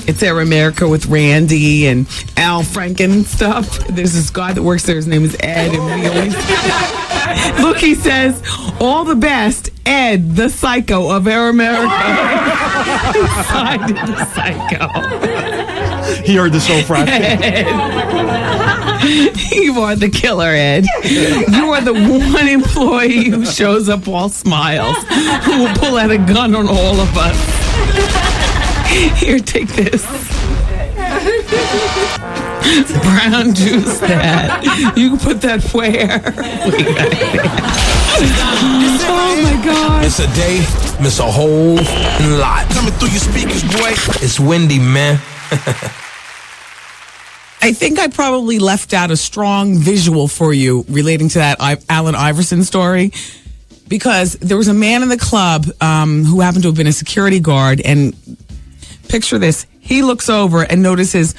It's Air America with Randy and Al Franken and stuff. There's this guy that works there. His name is Ed. And we always... Look, he says, all the best, Ed, the psycho of Air America. He signed the psycho. He heard the show Friday. You are the killer, Ed. You are the one employee who shows up all smiles, who will pull out a gun on all of us. Here, take this. Brown juice that. You can put that where? Oh, my God. Miss a day, miss a whole lot. Coming through your speakers, boy. It's Wendy, man. I think I probably left out a strong visual for you relating to that Allen Iverson story, because there was a man in the club who happened to have been a security guard, and picture this. He looks over and notices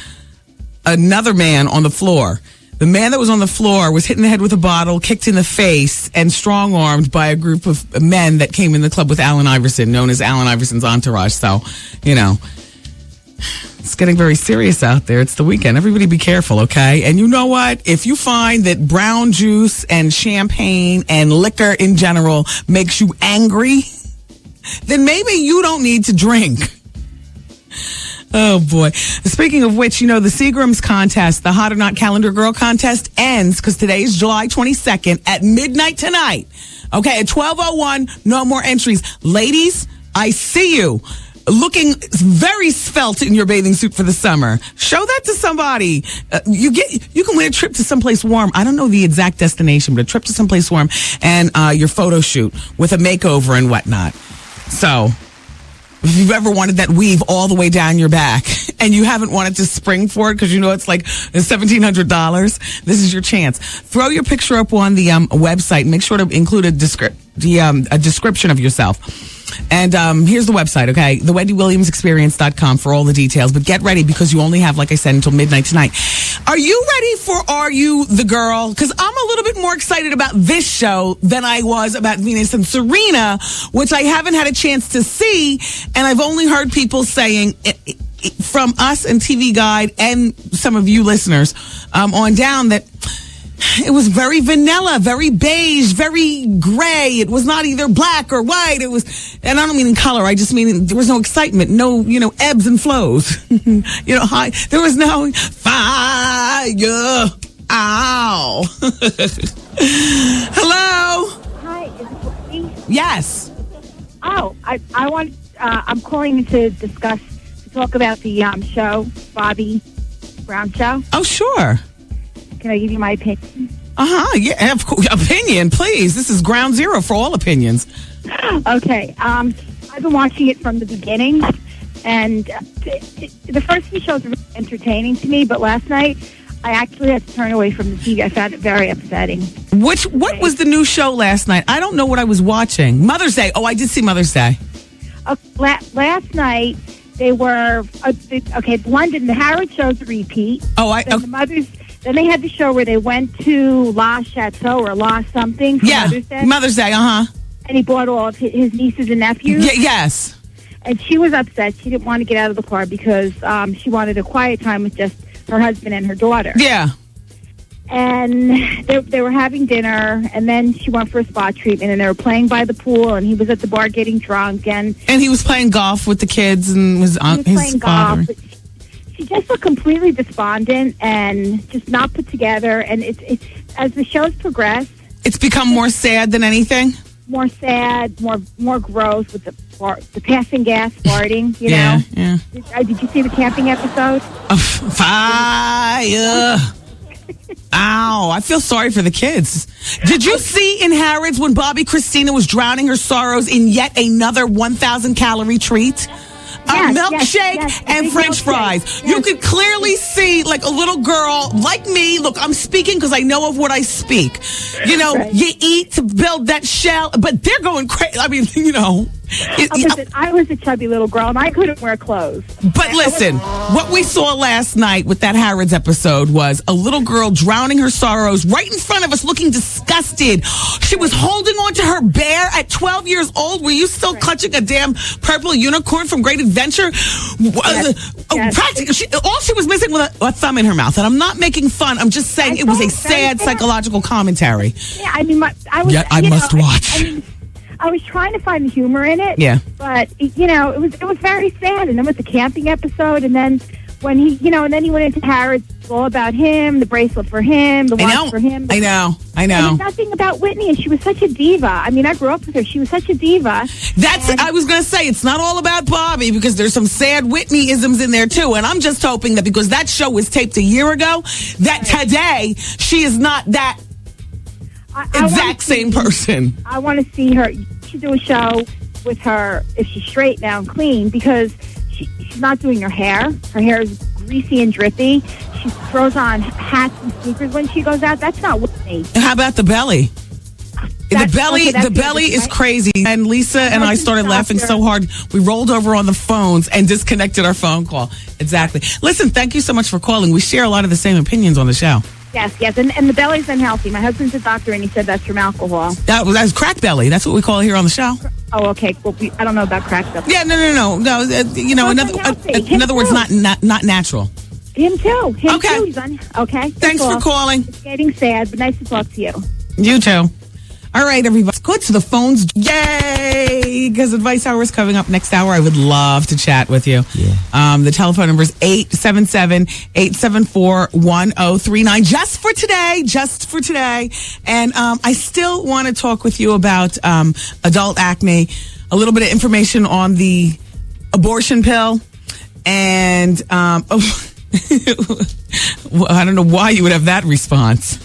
another man on the floor. The man that was on the floor was hit in the head with a bottle, kicked in the face, and strong-armed by a group of men that came in the club with Allen Iverson, known as Allen Iverson's entourage. So, you know, it's getting very serious out there. It's the weekend. Everybody be careful, okay? And you know what? If you find that brown juice and champagne and liquor in general makes you angry, then maybe you don't need to drink. Oh, boy. Speaking of which, you know, the Seagram's contest, the Hot or Not Calendar Girl contest ends because today is July 22nd at midnight tonight. Okay, at 12:01, no more entries. Ladies, I see you. Looking very svelte in your bathing suit for the summer. Show that to somebody. You can win a trip to someplace warm. I don't know the exact destination, but a trip to someplace warm and your photo shoot with a makeover and whatnot. So, if you've ever wanted that weave all the way down your back and you haven't wanted to spring for it because you know it's like $1,700, this is your chance. Throw your picture up on the website. Make sure to include a description of yourself. And here's the website, okay? The WendyWilliamsExperience.com for all the details. But get ready because you only have, like I said, until midnight tonight. Are you ready for Are You the Girl? Because I'm a little bit more excited about this show than I was about Venus and Serena, which I haven't had a chance to see. And I've only heard people saying from us and TV Guide and some of you listeners on down that it was very vanilla, very beige, very gray. It was not either black or white. It was, and I don't mean in color. I just mean there was no excitement, no, ebbs and flows. High. There was no fire. Ow. Hello. Hi, is it Wendy? Yes. Oh, I'm calling to talk about the show, Bobby Brown Show. Oh, sure. Can I give you my opinion? Yeah, of course. Opinion, please. This is ground zero for all opinions. Okay. I've been watching it from the beginning, and the first few shows were really entertaining to me, but last night I actually had to turn away from the TV. I found it very upsetting. What was the new show last night? I don't know what I was watching. Mother's Day. Oh, I did see Mother's Day. Last night they were London. The Harrod show's a repeat. Then they had the show where they went to La Chateau or La something. Yeah, Mother's Day. And he brought all of his nieces and nephews. Yes. And she was upset. She didn't want to get out of the car because she wanted a quiet time with just her husband and her daughter. Yeah. And they were having dinner, and then she went for a spa treatment, and they were playing by the pool, and he was at the bar getting drunk. And he was playing golf with the kids and was on his father. Golf. She just looked completely despondent and just not put together. And it's as the show's progressed, it's become more sad than anything. More sad, more gross with the passing gas farting. You know. Yeah. Did you see the camping episode? Fire! Ow! I feel sorry for the kids. Did you see in Harrods when Bobby Christina was drowning her sorrows in yet another 1,000-calorie treat? A milkshake and French fries. Yes. You could clearly see like a little girl like me. Look, I'm speaking because I know of what I speak. You eat to build that shell, but they're going crazy. I mean, Listen, I was a chubby little girl, and I couldn't wear clothes. But listen, what we saw last night with that Harrods episode was a little girl drowning her sorrows right in front of us, looking disgusted. She was holding on to her bear at 12 years old. Were you still clutching a damn purple unicorn from Great Adventure? Yes. Practically, all she was missing was a thumb in her mouth. And I'm not making fun. I'm just saying it was a sad psychological commentary. Yeah, I mean, I must watch. I was trying to find the humor in it. Yeah. But it was very sad. And then with the camping episode, and then when and then he went into Harrods, all about him, the bracelet for him, the watch for him. I know. And nothing about Whitney, and she was such a diva. I mean, I grew up with her. She was such a diva. I was going to say, it's not all about Bobby, because there's some sad Whitney-isms in there, too. And I'm just hoping that because that show was taped a year ago, that today she is not that exact same person. I want to see her. She do a show with her if she's straight now and clean, because she's not doing her hair. Her hair is greasy and drippy. She throws on hats and sneakers when she goes out. That's not Whitney. How about the belly? The belly is crazy. And Lisa and I started laughing so hard, we rolled over on the phones and disconnected our phone call. Exactly. Listen, thank you so much for calling. We share a lot of the same opinions on the show. Yes, and the belly's unhealthy. My husband's a doctor, and he said that's from alcohol. That's crack belly. That's what we call it here on the show. Oh, okay. Well, I don't know about crack belly. Yeah, no. In other words, not natural. Him too. Okay. Too. He's okay. Thanks for calling. It's getting sad, but nice to talk to you. You too. All right, everybody. Let's go to the phones. Yay! Because Advice Hour is coming up next hour. I would love to chat with you. Yeah. The telephone number is 877-874-1039. Just for today. And I still want to talk with you about adult acne, a little bit of information on the abortion pill. And I don't know why you would have that response.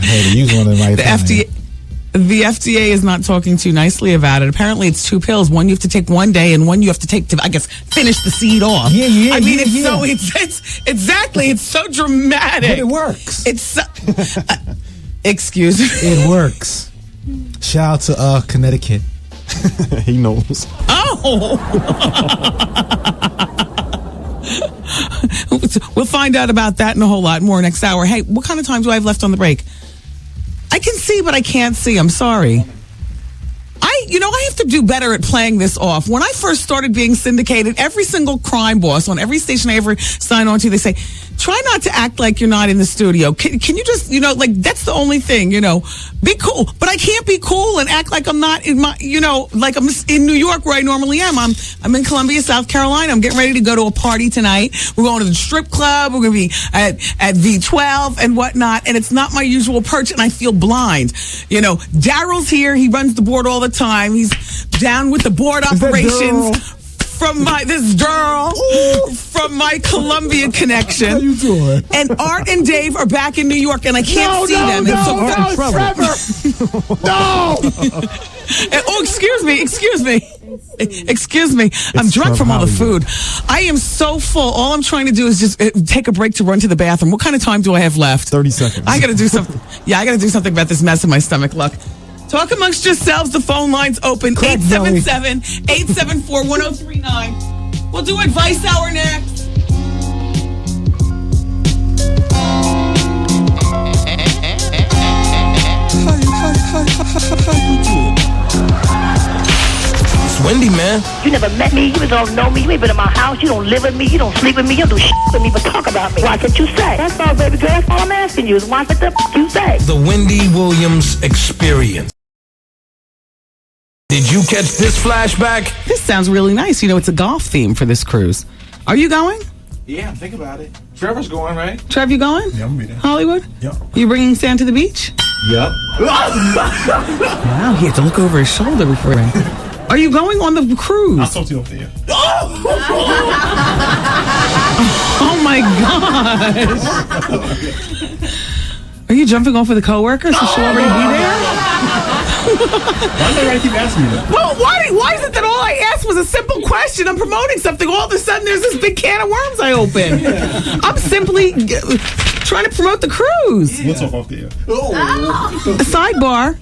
Hey, to use one of my The FDA is not talking too nicely about it. Apparently, it's 2 pills. One you have to take one day, and one you have to take to, I guess, finish the seed off. Yeah. It's so dramatic. But it works. It's so, excuse me. It works. Shout out to Connecticut. He knows. Oh. We'll find out about that and a whole lot more next hour. Hey, what kind of time do I have left on the break? I can see, but I can't see. I'm sorry. I have to do better at playing this off. When I first started being syndicated, every single crime boss on every station I ever sign on to, they say, try not to act like you're not in the studio. Can you just, that's the only thing, be cool. But I can't be cool and act like I'm not in my, like I'm in New York where I normally am. I'm in Columbia, South Carolina. I'm getting ready to go to a party tonight. We're going to the strip club. We're going to be at V12 and whatnot. And it's not my usual perch, and I feel blind. Daryl's here. He runs the board all the time. He's down with the board operations from my Columbia connection. How you doing? And Art and Dave are back in New York, and I can't see them. Trevor. No. Excuse me. I'm drunk from all the food. I am so full. All I'm trying to do is just take a break to run to the bathroom. What kind of time do I have left? 30 seconds. I got to do something. Yeah, I got to do something about this mess in my stomach. Look. Talk amongst yourselves. The phone line's open. 877-874-1039. We'll do Advice Hour next. It's Wendy, man. You never met me. You don't know me. You ain't been in my house. You don't live with me. You don't sleep with me. You don't do shit with me, but talk about me. Watch what you say. That's all, baby girl. That's all I'm asking you is watch what the you say. The Wendy Williams Experience. Did you catch this flashback? This sounds really nice. It's a golf theme for this cruise. Are you going? Yeah, think about it. Trevor's going, right? Trev, you going? Yeah, I'm going to be there. Hollywood? Yep. You bringing Sam to the beach? Yep. Wow, he had to look over his shoulder before. Are you going on the cruise? I'll talk to you up there. Oh my gosh. Are you jumping off with a coworker? Should she already be there? Why do they keep asking me that? Well, why is it that all I asked was a simple question? question. I'm promoting something. All of a sudden, there's this big can of worms I open. I'm simply trying to promote the cruise. We'll talk off the air. Sidebar.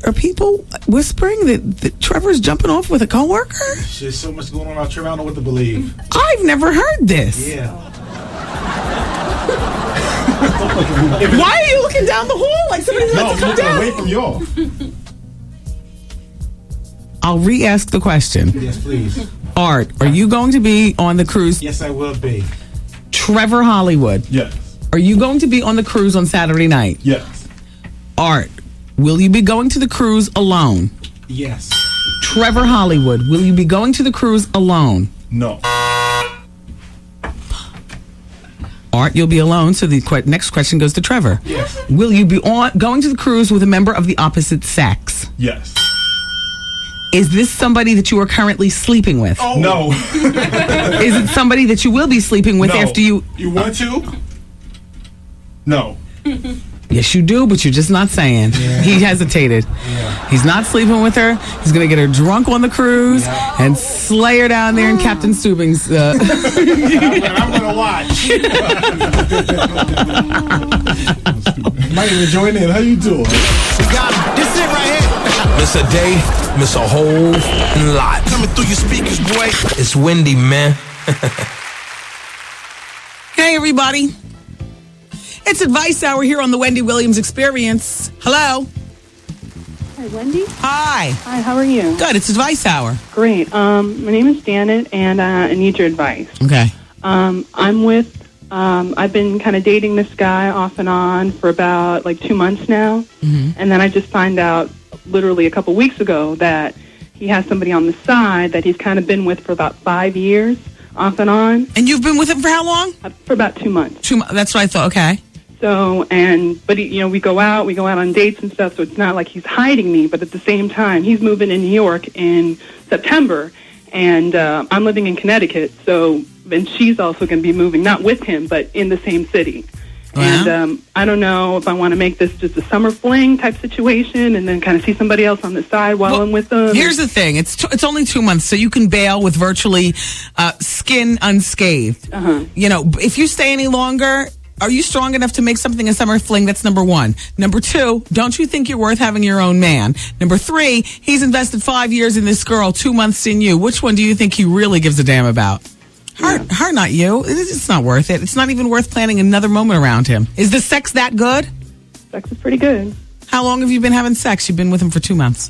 Are people whispering that Trevor's jumping off with a coworker? There's so much going on out here. I don't know what to believe. I've never heard this. Yeah. Why are you looking down the hall like somebody's about to come down? Away from y'all. I'll re-ask the question. Yes, please. Art, are you going to be on the cruise? Yes, I will be. Trevor Hollywood, Yes. are you going to be on the cruise on Saturday night? Yes. Art, will you be going to the cruise alone? Yes. Trevor Hollywood, will you be going to the cruise alone? No. Art, you'll be alone, so the next question goes to Trevor. Yes. Will you be going to the cruise with a member of the opposite sex? Yes. Is this somebody that you are currently sleeping with? Oh. No. Is it somebody that you will be sleeping with No. after you... You want to? No. Yes, you do, but you're just not saying. Yeah. He hesitated. Yeah. He's not sleeping with her. He's going to get her drunk on the cruise and slay her down there in Captain Steubing's... I'm going to watch. Might even join in. How you doing? This it right here. Miss a day, miss a whole lot. Coming through your speakers, boy. It's Wendy, man. Hey, everybody. It's Advice Hour here on the Wendy Williams Experience. Hello. Hi, Wendy. Hi. Hi, how are you? Good. It's Advice Hour. Great. My name is Janet, and I need your advice. Okay. I've been kind of dating this guy off and on for about 2 months now. Mm-hmm. And then I just find out literally a couple weeks ago that he has somebody on the side that he's kind of been with for about 5 years, off and on. And you've been with him for how long? For about 2 months. That's what I thought. Okay. So, but we go out on dates and stuff, so it's not like he's hiding me, but at the same time, he's moving in New York in September, and I'm living in Connecticut, and she's also going to be moving, not with him, but in the same city. Wow. And I don't know if I want to make this just a summer fling type situation and then kind of see somebody else on the side while I'm with them. Here's the thing. It's only 2 months, so you can bail with virtually skin unscathed. Uh-huh. If you stay any longer... Are you strong enough to make something a summer fling? That's number one. Number two, don't you think you're worth having your own man? Number three, he's invested 5 years in this girl, 2 months in you. Which one do you think he really gives a damn about? Her, not you. It's not worth it. It's not even worth planning another moment around him. Is the sex that good? Sex is pretty good. How long have you been having sex? You've been with him for 2 months.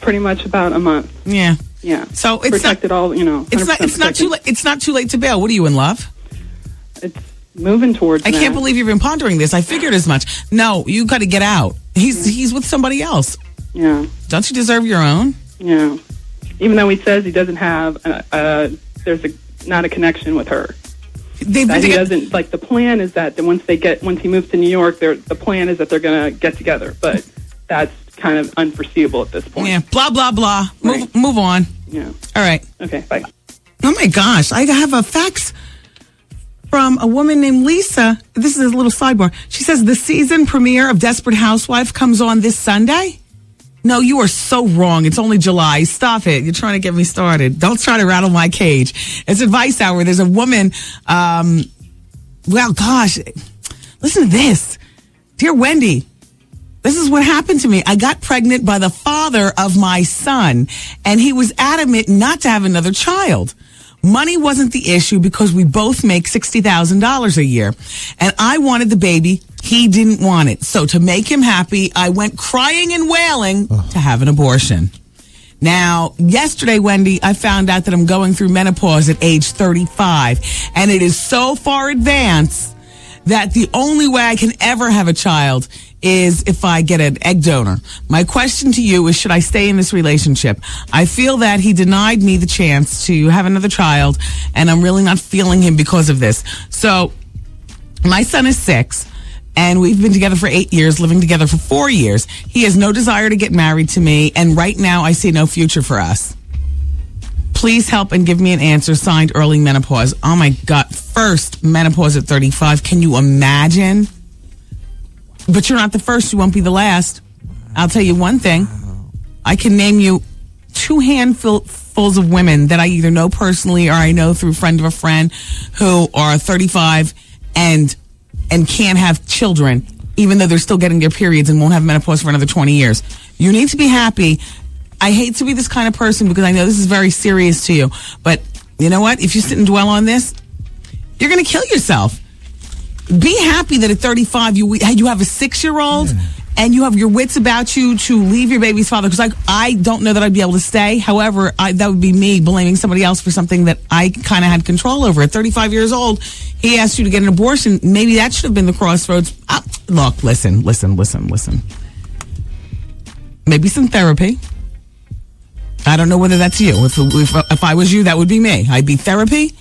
Pretty much about a month. Yeah. Yeah. So it's protected not, all, It's not too late. It's not too late to bail. What are you, in love? It's moving towards I that. can't believe you've been pondering this. I figured as much. No, you got to get out. He's with somebody else. Yeah. Don't you deserve your own? Yeah. Even though he says he doesn't have, there's not a connection with her. He doesn't, the plan is that once he moves to New York, the plan is that they're going to get together. But that's kind of unforeseeable at this point. Yeah. Blah, blah, blah. Right. Move on. Yeah. All right. Okay. Bye. Oh my gosh. I have a fax from a woman named Lisa. This is a little sidebar. She says the season premiere of Desperate Housewife comes on this Sunday. No, you are so wrong. It's only July. Stop it. You're trying to get me started. Don't try to rattle my cage. It's Advice Hour. There's a woman, well, gosh, listen to this. Dear Wendy, this is what happened to me. I got pregnant by the father of my son, and he was adamant not to have another child. Money wasn't the issue because we both make $60,000 a year. And I wanted the baby. He didn't want it. So to make him happy, I went crying and wailing to have an abortion. Now, yesterday, Wendy, I found out that I'm going through menopause at age 35. And it is so far advanced that the only way I can ever have a child is if I get an egg donor. My question to you is, should I stay in this relationship? I feel that he denied me the chance to have another child, and I'm really not feeling him because of this. So, my son is 6, and we've been together for 8 years, living together for 4 years. He has no desire to get married to me, and right now I see no future for us. Please help and give me an answer. Signed, early menopause. Oh my God. First menopause at 35. Can you imagine? But you're not the first. You won't be the last. I'll tell you one thing. I can name you 2 handfuls handfuls of women that I either know personally or I know through a friend of a friend who are 35 and can't have children, even though they're still getting their periods and won't have menopause for another 20 years. You need to be happy. I hate to be this kind of person because I know this is very serious to you, but you know what? If you sit and dwell on this, you're going to kill yourself. Be happy that at 35 you have a 6-year-old and you have your wits about you to leave your baby's father. Because I don't know that I'd be able to stay. However, that would be me blaming somebody else for something that I kind of had control over. At 35 years old, he asked you to get an abortion. Maybe that should have been the crossroads. Look, listen. Maybe some therapy. I don't know whether that's you. If I was you, that would be me. I'd be therapy,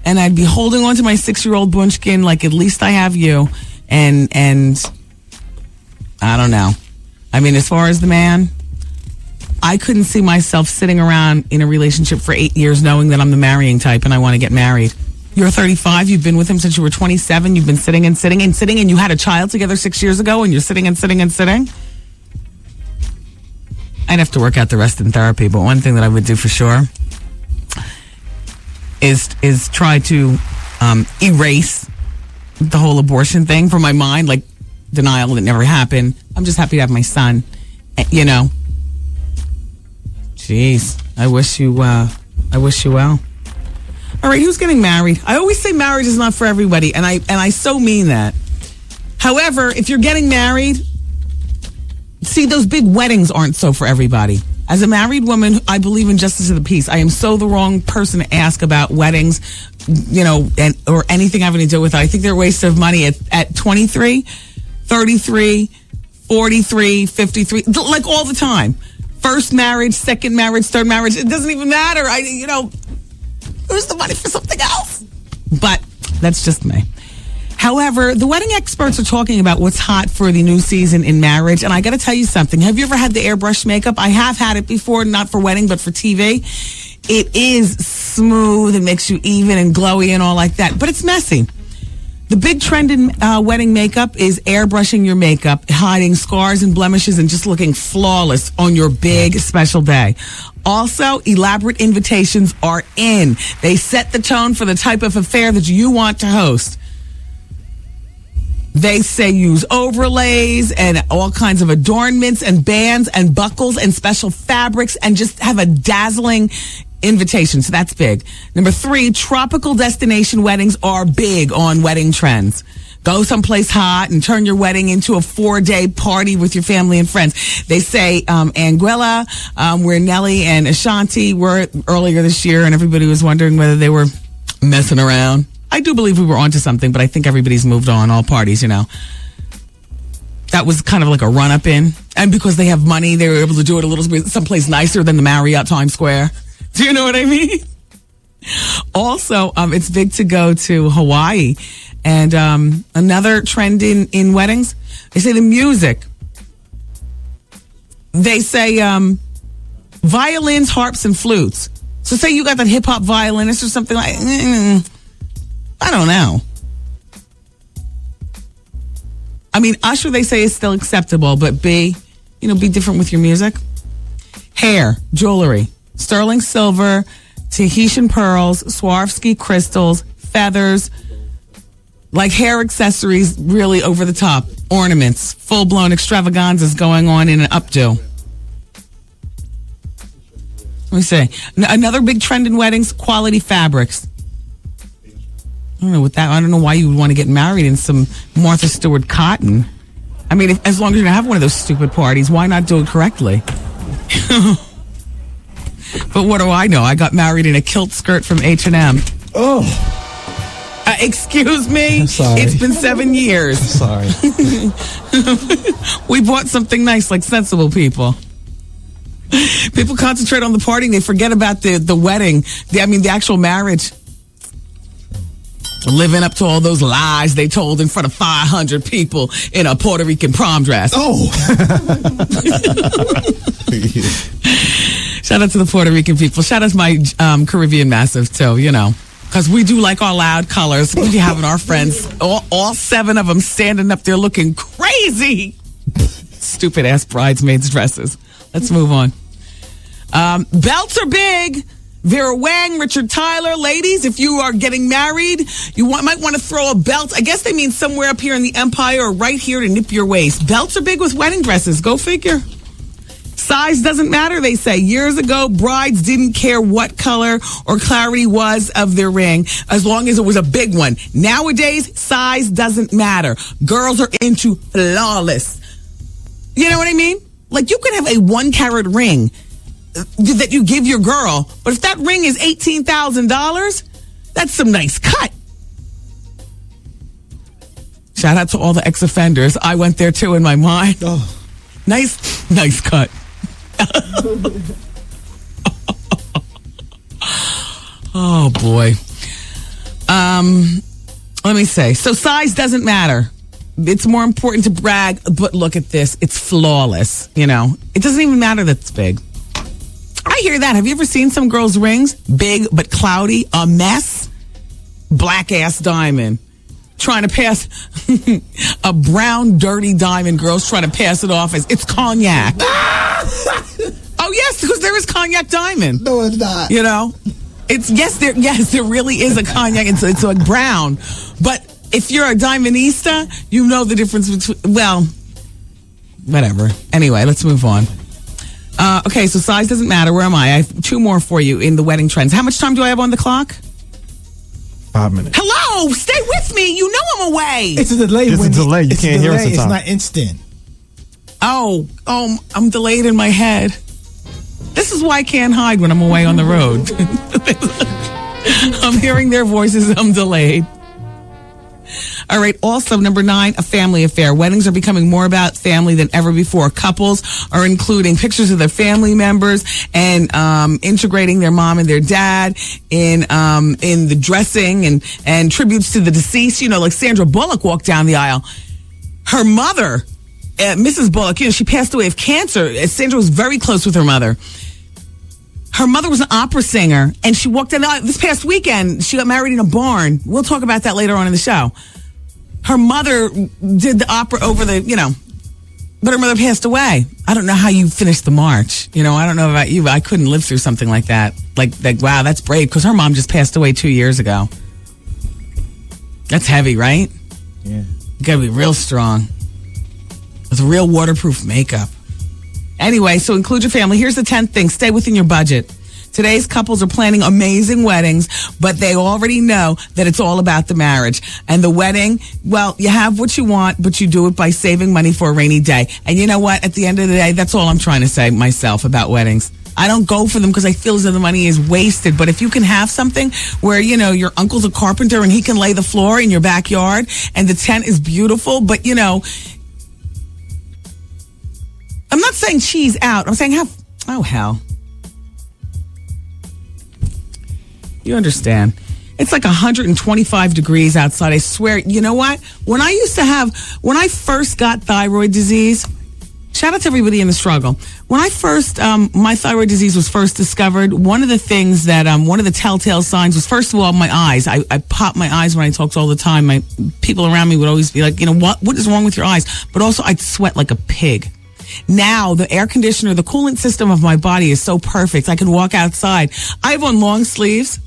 and I'd be holding on to my 6-year-old bunchkin like at least I have you. And I don't know. I mean, as far as the man, I couldn't see myself sitting around in a relationship for 8 years knowing that I'm the marrying type and I want to get married. You're 35. You've been with him since you were 27. You've been sitting and sitting and sitting, and you had a child together 6 years ago, and you're sitting and sitting and sitting. I'd have to work out the rest in therapy, but one thing that I would do for sure is try to erase the whole abortion thing from my mind, like denial that never happened. I'm just happy to have my son, you know. Jeez, I wish you well. All right, who's getting married? I always say marriage is not for everybody, and I so mean that. However, if you're getting married, see, those big weddings aren't so for everybody. As a married woman, I believe in justice of the peace. I am so the wrong person to ask about weddings, you know, or anything having to do with it. I think they're a waste of money at 23, 33, 43, 53, like all the time. First marriage, second marriage, third marriage. It doesn't even matter. Lose the money for something else. But that's just me. However, the wedding experts are talking about what's hot for the new season in marriage. And I got to tell you something. Have you ever had the airbrush makeup? I have had it before, not for wedding, but for TV. It is smooth. It makes you even and glowy and all like that. But it's messy. The big trend in wedding makeup is airbrushing your makeup, hiding scars and blemishes, and just looking flawless on your big special day. Also, elaborate invitations are in. They set the tone for the type of affair that you want to host. They say use overlays and all kinds of adornments and bands and buckles and special fabrics and just have a dazzling invitation. So that's big. Number 3, tropical destination weddings are big on wedding trends. Go someplace hot and turn your wedding into a 4-day party with your family and friends. They say Anguilla, where Nelly and Ashanti were earlier this year, and everybody was wondering whether they were messing around. I do believe we were onto something, but I think everybody's moved on, all parties, you know. That was kind of like a run-up in. And because they have money, they were able to do it a little bit someplace nicer than the Marriott Times Square. Do you know what I mean? Also, it's big to go to Hawaii. And another trend in weddings, they say the music. They say violins, harps, and flutes. So say you got that hip-hop violinist or something like I don't know. I mean, Usher, they say, is still acceptable, but be different with your music. Hair, jewelry, sterling silver, Tahitian pearls, Swarovski crystals, feathers, like hair accessories, really over the top, ornaments, full-blown extravaganzas going on in an updo. Let me see. Another big trend in weddings, quality fabrics. I don't know why you would want to get married in some Martha Stewart cotton. I mean, as long as you're going to have one of those stupid parties, why not do it correctly? But what do I know? I got married in a kilt skirt from H&M. Oh. Excuse me? I'm sorry. It's been 7 years. I'm sorry. We bought something nice like sensible people. People concentrate on the party and they forget about the wedding. The actual marriage. Living up to all those lies they told in front of 500 people in a Puerto Rican prom dress. Oh. Shout out to the Puerto Rican people. Shout out to my Caribbean massive too, because we do like our loud colors. We be having our friends, all 7 of them standing up there looking crazy. Stupid ass bridesmaids dresses. Let's move on. Belts are big. Vera Wang, Richard Tyler. Ladies, if you are getting married, you might want to throw a belt. I guess they mean somewhere up here in the Empire or right here to nip your waist. Belts are big with wedding dresses. Go figure. Size doesn't matter, they say. Years ago, brides didn't care what color or clarity was of their ring, as long as it was a big one. Nowadays, size doesn't matter. Girls are into flawless. You know what I mean? Like, you can have a 1-carat ring that you give your girl, but if that ring is $18,000, that's some nice cut. Shout out to all the ex-offenders. I went there too in my mind. Oh. Nice cut. Oh boy. Let me say. So size doesn't matter. It's more important to brag, but look at this. It's flawless. You know, it doesn't even matter that it's big. I hear that. Have you ever seen some girls' rings? Big but cloudy, a mess. Black ass diamond. Trying to pass a brown, dirty diamond. Girls trying to pass it off as it's cognac. Oh yes, because there is cognac diamond. No, it's not. You know, there really is a cognac. It's like brown, but if you're a diamondista, you know the difference between. Well, whatever. Anyway, let's move on. Okay, so size doesn't matter. Where am I? I have 2 more for you in the wedding trends. How much time do I have on the clock? 5 minutes. Hello, stay with me. You know I'm away. It's a delay. It's a delay. You can't hear us in It's time. not instant. Oh, I'm delayed in my head. This is why I can't hide when I'm away on the road. I'm hearing their voices. I'm delayed. All right. Also, number 9, a family affair. Weddings are becoming more about family than ever before. Couples are including pictures of their family members and integrating their mom and their dad in the dressing and tributes to the deceased. You know, like Sandra Bullock walked down the aisle. Her mother, Mrs. Bullock, you know, she passed away of cancer. Sandra was very close with her mother. Her mother was an opera singer, and she walked down the aisle this past weekend. She got married in a barn. We'll talk about that later on in the show. Her mother did the opera over but her mother passed away. I don't know how you finished the march. You know, I don't know about you, but I couldn't live through something like that. Like wow, that's brave, because her mom just passed away 2 years ago. That's heavy, right? Yeah. You gotta be real strong. With real waterproof makeup. Anyway, so include your family. Here's the 10th thing. Stay within your budget. Today's couples are planning amazing weddings, but they already know that it's all about the marriage. And the wedding, well, you have what you want, but you do it by saving money for a rainy day. And you know what? At the end of the day, that's all I'm trying to say myself about weddings. I don't go for them because I feel as though the money is wasted. But if you can have something where, you know, your uncle's a carpenter and he can lay the floor in your backyard and the tent is beautiful, but, you know, I'm not saying cheese out. I'm saying hell. You understand. It's like 125 degrees outside. I swear. You know what? When I first got thyroid disease, shout out to everybody in the struggle. When I first, my thyroid disease was first discovered, one of the things that, one of the telltale signs was, first of all, my eyes. I pop my eyes when I talked all the time. My people around me would always be like, you know, what is wrong with your eyes? But also I'd sweat like a pig. Now, the air conditioner, the coolant system of my body is so perfect. I can walk outside. I have on long sleeves.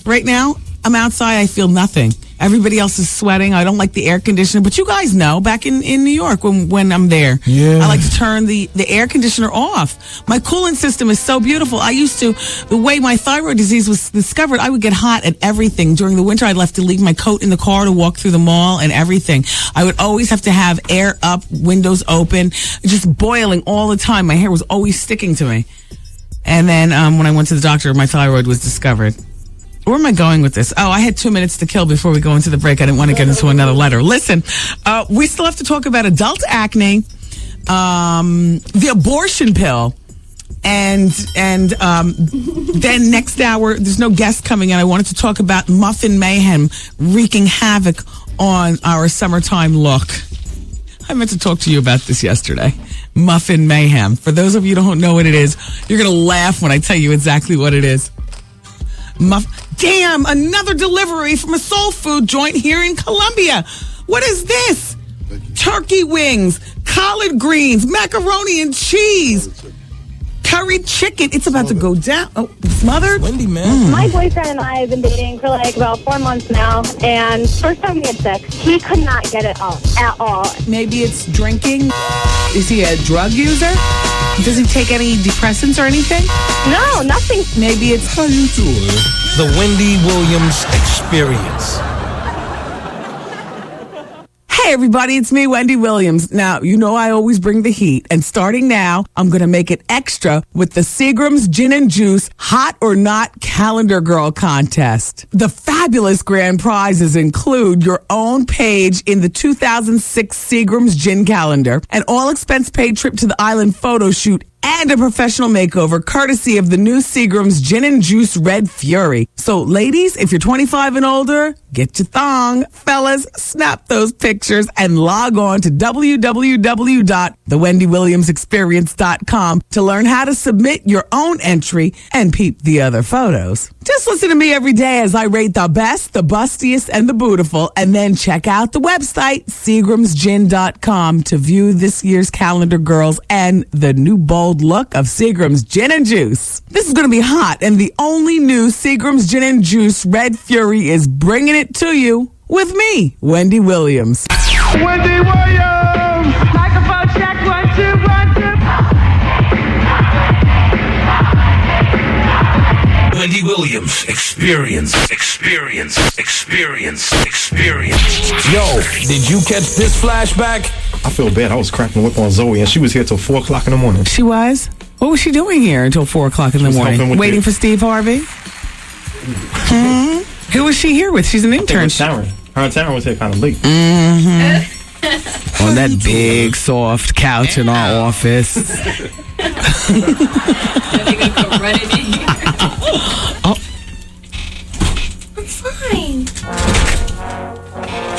Right now, I'm outside. I feel nothing. Everybody else is sweating. I don't like the air conditioner. But you guys know, back in New York when I'm there, yeah. I like to turn the air conditioner off. My coolant system is so beautiful. I used to, the way my thyroid disease was discovered, I would get hot at everything. During the winter, I'd have to leave my coat in the car to walk through the mall and everything. I would always have to have air up, windows open, just boiling all the time. My hair was always sticking to me. And then when I went to the doctor, my thyroid was discovered. Where am I going with this? Oh, I had 2 minutes to kill before we go into the break. I didn't want to get into another letter. Listen, we still have to talk about adult acne, the abortion pill, and then next hour, there's no guest coming in. I wanted to talk about muffin mayhem wreaking havoc on our summertime look. I meant to talk to you about this yesterday. Muffin mayhem. For those of you who don't know what it is, you're going to laugh when I tell you exactly what it is. Damn, another delivery from a soul food joint here in Columbia. What is this? Turkey wings, collard greens, macaroni and cheese, curry chicken. It's about to go down. Oh, smothered? Wendy, man. My boyfriend and I have been dating for like about 4 months now, and first time we had sex, he could not get it up at all. Maybe it's drinking. Is he a drug user? Does he take any depressants or anything? No, nothing. Maybe it's... How you doing? The Wendy Williams Experience. Hey everybody, it's me, Wendy Williams. Now, you know I always bring the heat, and starting now, I'm going to make it extra with the Seagram's Gin and Juice Hot or Not Calendar Girl Contest. The fabulous grand prizes include your own page in the 2006 Seagram's Gin Calendar, an all-expense paid trip to the island photo shoot, and a professional makeover courtesy of the new Seagram's Gin and Juice Red Fury. So, ladies, if you're 25 and older, get your thong. Fellas, snap those pictures and log on to www.thewendywilliamsexperience.com to learn how to submit your own entry and peep the other photos. Just listen to me every day as I rate the best, the bustiest, and the bootiful, and then check out the website, SeagramsGin.com, to view this year's calendar girls and the new bold look of Seagram's Gin and Juice. This is going to be hot, and the only new Seagram's Gin and Juice Red Fury is bringing it to you with me, Wendy Williams. Wendy Williams! Microphone check, 1, 2, 1, 2. Wendy Williams Experience. Yo, did you catch this flashback? I feel bad. I was cracking the whip on Zoe, and she was here till 4 o'clock in the morning. She was? What was she doing here until 4 o'clock in the was morning? helping with Waiting the- for Steve Harvey? Who was she here with? She's an I think it intern. was Taryn. Her and Taryn was here kind of late. On that big, soft couch in our office. Oh. I'm fine.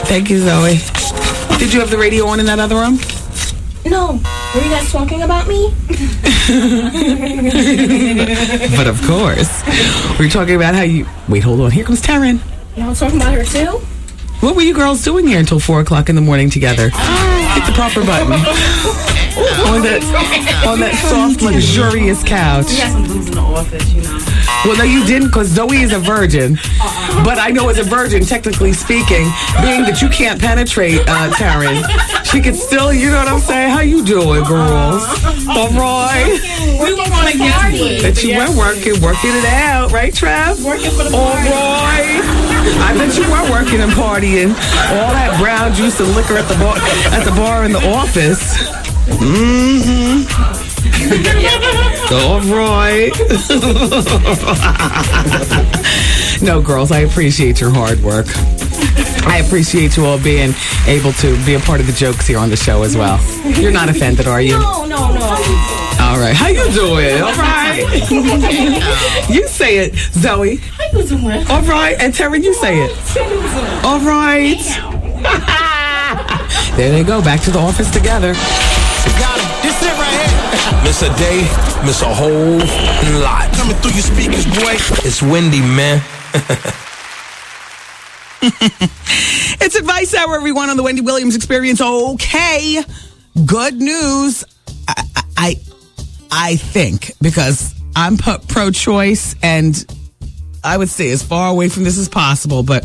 Thank you, Zoe. Did you have the radio on in that other room? No. Were you guys talking about me? But of course. We were talking about how you... Wait, hold on. Here comes Taryn. Y'all talking about her too? What were you girls doing here until 4 o'clock in the morning together? Hit the proper button. on that soft, luxurious couch. We had some booze in the office, you know. Well, no, you didn't, because Zoe is a virgin. But I know as a virgin, technically speaking, being that you can't penetrate, Taryn, she could still, you know what I'm saying? How you doing, girls? All right. We were going to get to it. That you were working it out, right, Trav? Working for the All party. right. I bet you were working and partying. All that brown juice and liquor at the bar in the office. Mm-hmm. All right. No, girls, I appreciate your hard work. I appreciate you all being able to be a part of the jokes here on the show as well. You're not offended, are you? No. All right. How you doing? All right. You say it, Zoe. How you doing? All right. And Terry, you say it. All right. There they go. Back to the office together. Got him. This it right here. Miss a day, miss a whole lot. Coming through your speakers, boy. It's Wendy, man. It's Advice Hour, everyone, on the Wendy Williams Experience. Okay, good news. I think, because I'm pro-choice, and I would stay as far away from this as possible, but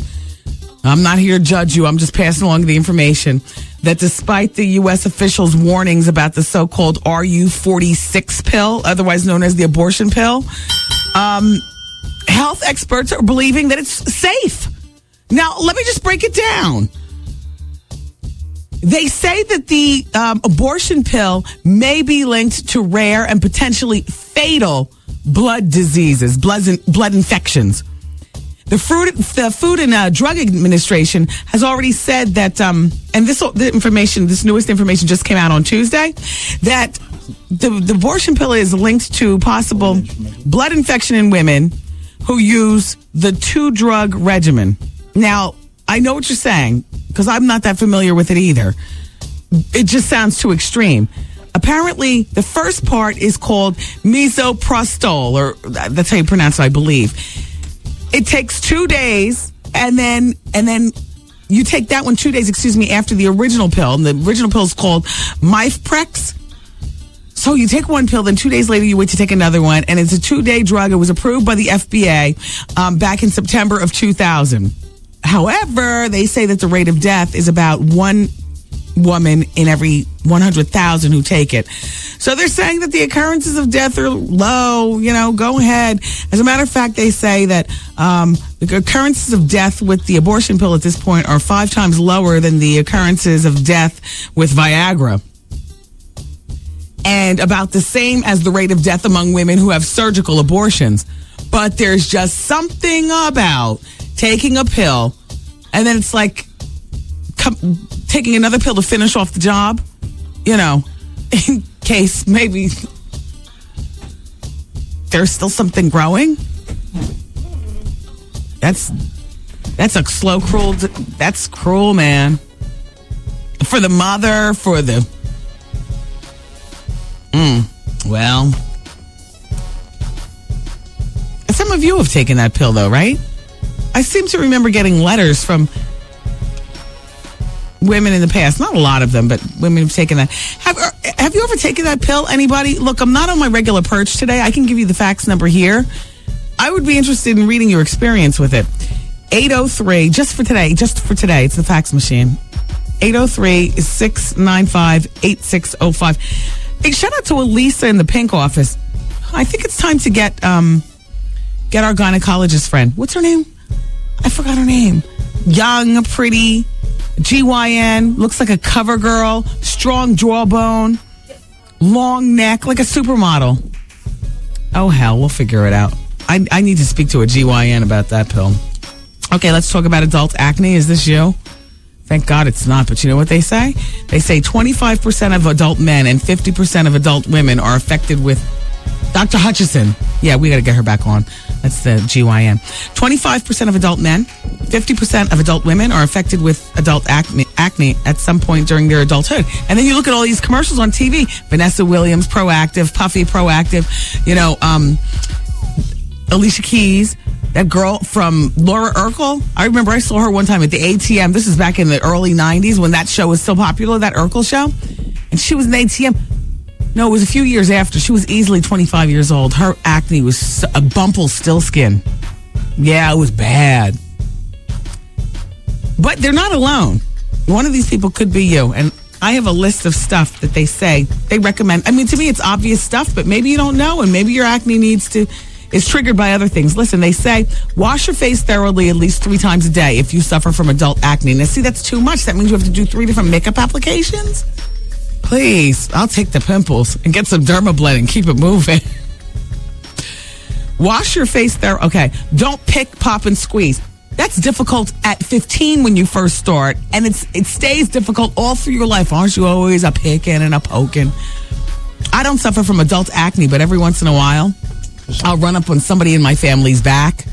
I'm not here to judge you. I'm just passing along the information that despite the U.S. officials' warnings about the so-called RU46 pill, otherwise known as the abortion pill, health experts are believing that it's safe. Now, let me just break it down. They say that the abortion pill may be linked to rare and potentially fatal blood diseases, blood infections. The Food and Drug Administration has already said that, and this newest information just came out on Tuesday, that the abortion pill is linked to possible blood infection in women who use the 2-drug regimen. Now, I know what you're saying, because I'm not that familiar with it either. It just sounds too extreme. Apparently, the first part is called misoprostol, or that's how you pronounce it, I believe. It takes 2 days, and then you take that one 2 days, after the original pill. And the original pill is called Mifeprex. So you take one pill, then 2 days later you wait to take another one, and it's a 2-day drug. It was approved by the FDA back in September of 2000. However, they say that the rate of death is about one woman in every 100,000 who take it. So they're saying that the occurrences of death are low. Go ahead. As a matter of fact, they say that the occurrences of death with the abortion pill at this point are 5 times lower than the occurrences of death with Viagra. And about the same as the rate of death among women who have surgical abortions. But there's just something about taking a pill and then it's like taking another pill to finish off the job, in case maybe there's still something growing. That's a slow, cruel, that's cruel, man. For the mother, for the... Well, some of you have taken that pill, though, right? I seem to remember getting letters from women in the past. Not a lot of them, but women who've taken that. Have you ever taken that pill, anybody? Look, I'm not on my regular perch today. I can give you the fax number here. I would be interested in reading your experience with it. 803, just for today, it's the fax machine. 803-695-8605. Hey, shout out to Elisa in the pink office. I think it's time to get our gynecologist friend. What's her name? I forgot her name. Young, pretty, GYN, looks like a cover girl, strong jawbone, long neck, like a supermodel. Oh, hell, we'll figure it out. I need to speak to a GYN about that pill. Okay, let's talk about adult acne. Is this you? Thank God it's not, but you know what they say? They say 25% of adult men and 50% of adult women are affected with Dr. Hutchison. Yeah, we got to get her back on. That's the GYN. 25% of adult men, 50% of adult women are affected with adult acne at some point during their adulthood. And then you look at all these commercials on TV. Vanessa Williams, Proactive, Puffy, Proactive, Alicia Keys. That girl from Laura Urkel. I remember I saw her one time at the ATM. This is back in the early 90s when that show was still popular, that Urkel show. And she was an ATM. No, it was a few years after. She was easily 25 years old. Her acne was a bumple still skin. Yeah, it was bad. But they're not alone. One of these people could be you. And I have a list of stuff that they say they recommend. I mean, to me, it's obvious stuff, but maybe you don't know, and maybe your acne is triggered by other things. Listen, they say wash your face thoroughly at least 3 times a day if you suffer from adult acne. Now, see, that's too much. That means you have to do 3 different makeup applications? Please, I'll take the pimples and get some Dermablend and keep it moving. Wash your face thoroughly. Okay, don't pick, pop, and squeeze. That's difficult at 15 when you first start, and it stays difficult all through your life. Aren't you always a picking and a poking? I don't suffer from adult acne, but every once in a while, I'll run up on somebody in my family's back,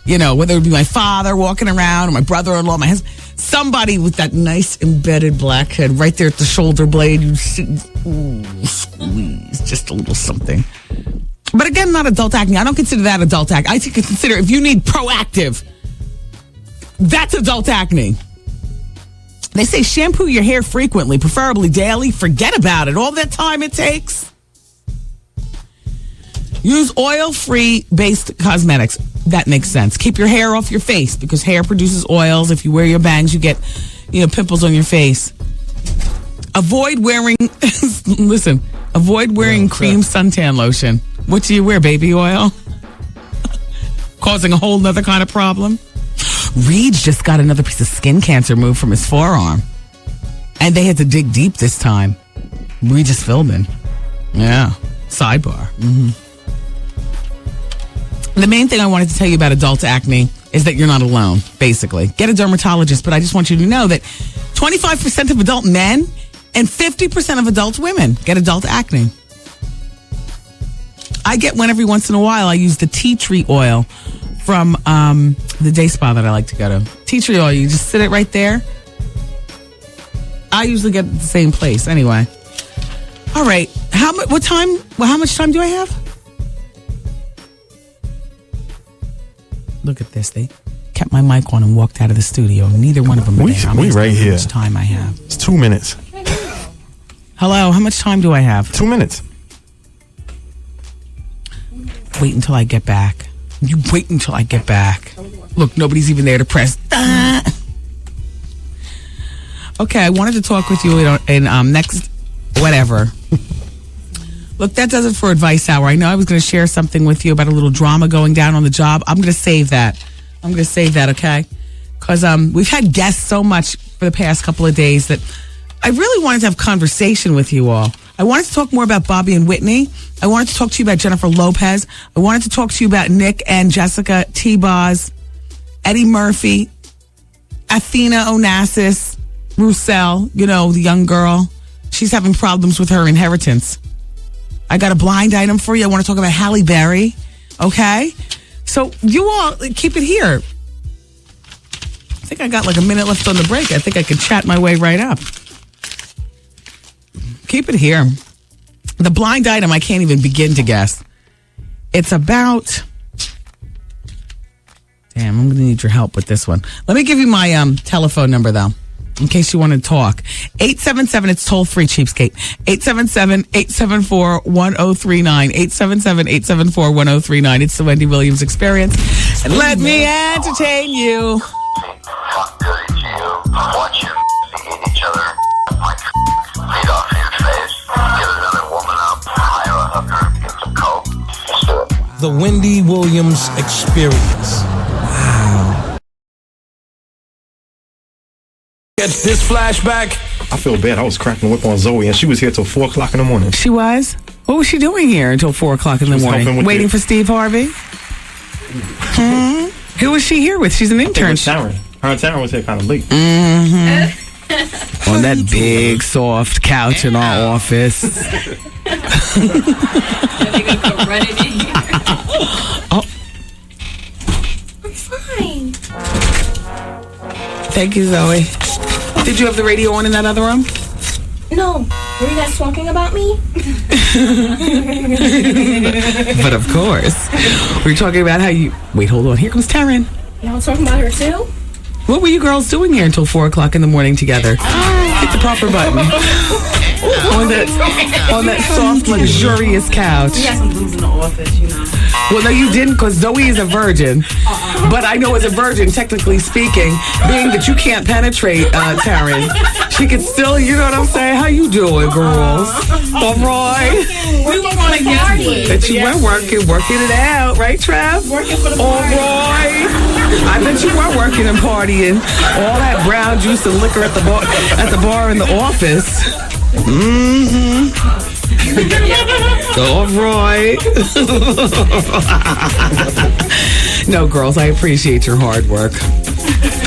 whether it be my father walking around or my brother-in-law, my husband, somebody with that nice embedded blackhead right there at the shoulder blade. You squeeze just a little something. But again, not adult acne. I don't consider that adult acne. I consider if you need Proactive, that's adult acne. They say shampoo your hair frequently, preferably daily. Forget about it. All that time it takes. Use oil-free based cosmetics. That makes sense. Keep your hair off your face because hair produces oils. If you wear your bangs, you get, pimples on your face. Avoid wearing, cream suntan lotion. What do you wear, baby oil? Causing a whole nother kind of problem. Reed just got another piece of skin cancer moved from his forearm. And they had to dig deep this time. Regis Philbin. Yeah. Sidebar. Mm-hmm. The main thing I wanted to tell you about adult acne is that you're not alone, basically. Get a dermatologist, but I just want you to know that 25% of adult men and 50% of adult women get adult acne. I get one every once in a while. I use the tea tree oil from the day spa that I like to go to. Tea tree oil, you just sit it right there. I usually get it at the same place. Anyway. All right. How much time do I have? Look at this. They kept my mic on and walked out of the studio. Neither one of them. We right here. How much time I have? It's 2 minutes. Hello. How much time do I have? 2 minutes. wait until I get back. You wait until I get back. Look, nobody's even there to press. Okay, I wanted to talk with you in next, whatever. Look, that does it for Advice Hour. I know I was going to share something with you about a little drama going down on the job. I'm going to save that. Okay? Because we've had guests so much for the past couple of days that I really wanted to have conversation with you all. I wanted to talk more about Bobby and Whitney. I wanted to talk to you about Jennifer Lopez. I wanted to talk to you about Nick and Jessica T-Boz, Eddie Murphy, Athena Onassis, Roussel, you know, the young girl. She's having problems with her inheritance. I got a blind item for you. I want to talk about Halle Berry. Okay? So you all keep it here. I think I got like a minute left on the break. I think I could chat my way right up. Keep it here. The blind item, I can't even begin to guess. It's about... Damn, I'm going to need your help with this one. Let me give you my telephone number, though, in case you want to talk. 877, it's toll-free, cheapskate. 877-874-1039. 877-874-1039. It's the Wendy Williams Experience. And let me entertain you. Watch you eat each other, feed off your face, get another woman up, hire a hooker, get some coke. Just do it. The Wendy Williams Experience. Wow. Get this flashback. I feel bad. I was cracking the whip on Zoe, and she was here till 4 o'clock in the morning. She was? What was she doing here until 4 o'clock in the morning? Waiting for Steve Harvey? Who was she here with? She's an intern. Taryn. Her and Taryn was here kind of late. On that big, soft couch in our office. Oh. I'm fine. Thank you, Zoe. Did you have the radio on in that other room? No. Were you guys talking about me? But of course. We were talking about how you... Wait, hold on. Here comes Taryn. Y'all talking about her too? What were you girls doing here until 4 o'clock in the morning together? Hit the proper button. on that soft, luxurious couch. We got some booze in the office, you know. Well, no, you didn't, because Zoe is a virgin. But I know as a virgin, technically speaking, being that you can't penetrate, Taryn, she could still, you know what I'm saying? How you doing, girls? All right. We were going to get party. That you were working it out, right, Trav? Working for the All party. right. I bet you were working and partying. All that brown juice and liquor at the bar in the office. Mm-hmm. All right. No, girls, I appreciate your hard work.